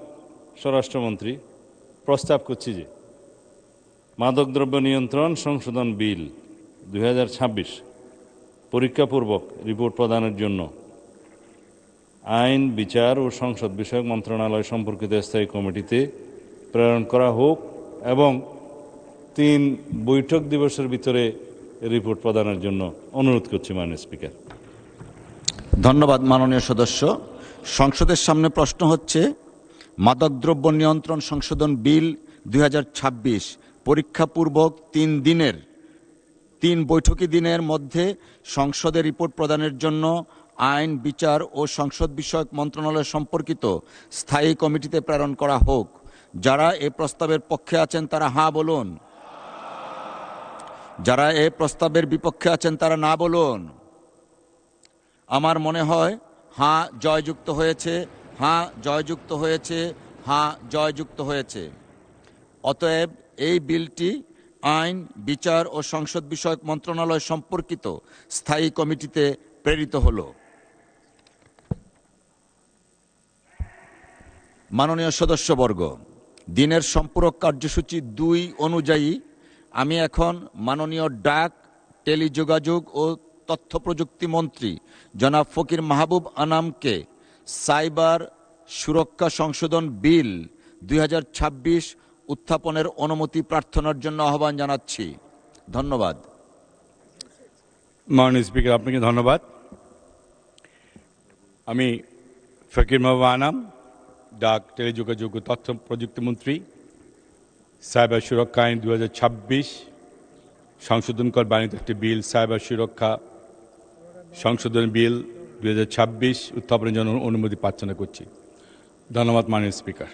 C: স্বরাষ্ট্রমন্ত্রী, প্রস্তাব করছি যে মাদকদ্রব্য নিয়ন্ত্রণ সংশোধন বিল 2026 পরীক্ষাপূর্বক রিপোর্ট প্রদানের জন্য আইন, বিচার ও সংসদ বিষয়ক মন্ত্রণালয় সম্পর্কিত স্থায়ী কমিটিতে প্রেরণ করা হোক এবং 3 বৈঠক দিবসের ভিতরে রিপোর্ট প্রদানের জন্য অনুরোধ করছি মাননীয় স্পিকার।
A: ধন্যবাদ মাননীয় সদস্য। সংসদের সামনে প্রশ্ন হচ্ছে, মাদকদ্রব্য নিয়ন্ত্রণ সংশোধন বিল 2026 পরীক্ষাপূর্বক 3 বৈঠকি দিনের মধ্যে সংসদে রিপোর্ট প্রদানের জন্য আইন, বিচার ও সংসদ বিষয়ক মন্ত্রণালয় সম্পর্কিত স্থায়ী কমিটিতে প্রেরণ করা হোক। যারা এই প্রস্তাবের পক্ষে আছেন তারা হাঁ বলুন। যারা এই প্রস্তাবের বিপক্ষে আছেন তারা না বলুন। আমার মনে হয় হাঁ জয়যুক্ত হয়েছে, হাঁ জয়যুক্ত হয়েছে, হাঁ জয়যুক্ত হয়েছে। অতএব এই বিলটি আইন, বিচার ও সংসদ বিষয়ক মন্ত্রণালয় সম্পর্কিত স্থায়ী কমিটিতে প্রেরিত হলো। মাননীয় সদস্যবর্গ, দিনের সম্পূরক কার্যসূচি 2 অনুযায়ী আমি এখন মাননীয় ডাক, টেলিযোগাযোগ ও তথ্য প্রযুক্তি মন্ত্রী জনাব ফকির মাহবুব আনামকে সাইবার সুরক্ষা সংশোধন বিল 2026 উত্থাপনের অনুমতি প্রার্থনার জন্য আহ্বান জানাচ্ছি। ধন্যবাদ।
D: মাননীয় স্পিকার, আপনাকে ধন্যবাদ। আমি ফকির মাহবুব আনাম, ডাক, টেলিযোগাযোগ ও তথ্য প্রযুক্তি মন্ত্রী, সাইবার সুরক্ষা আইন 2026 সংশোধন কর বাণিজ্য একটি বিল, সাইবার সুরক্ষা সংশোধন বিল 2026 উত্থাপনের জন্য অনুমতি প্রার্থনা করছি। ধন্যবাদ মাননীয় স্পিকার।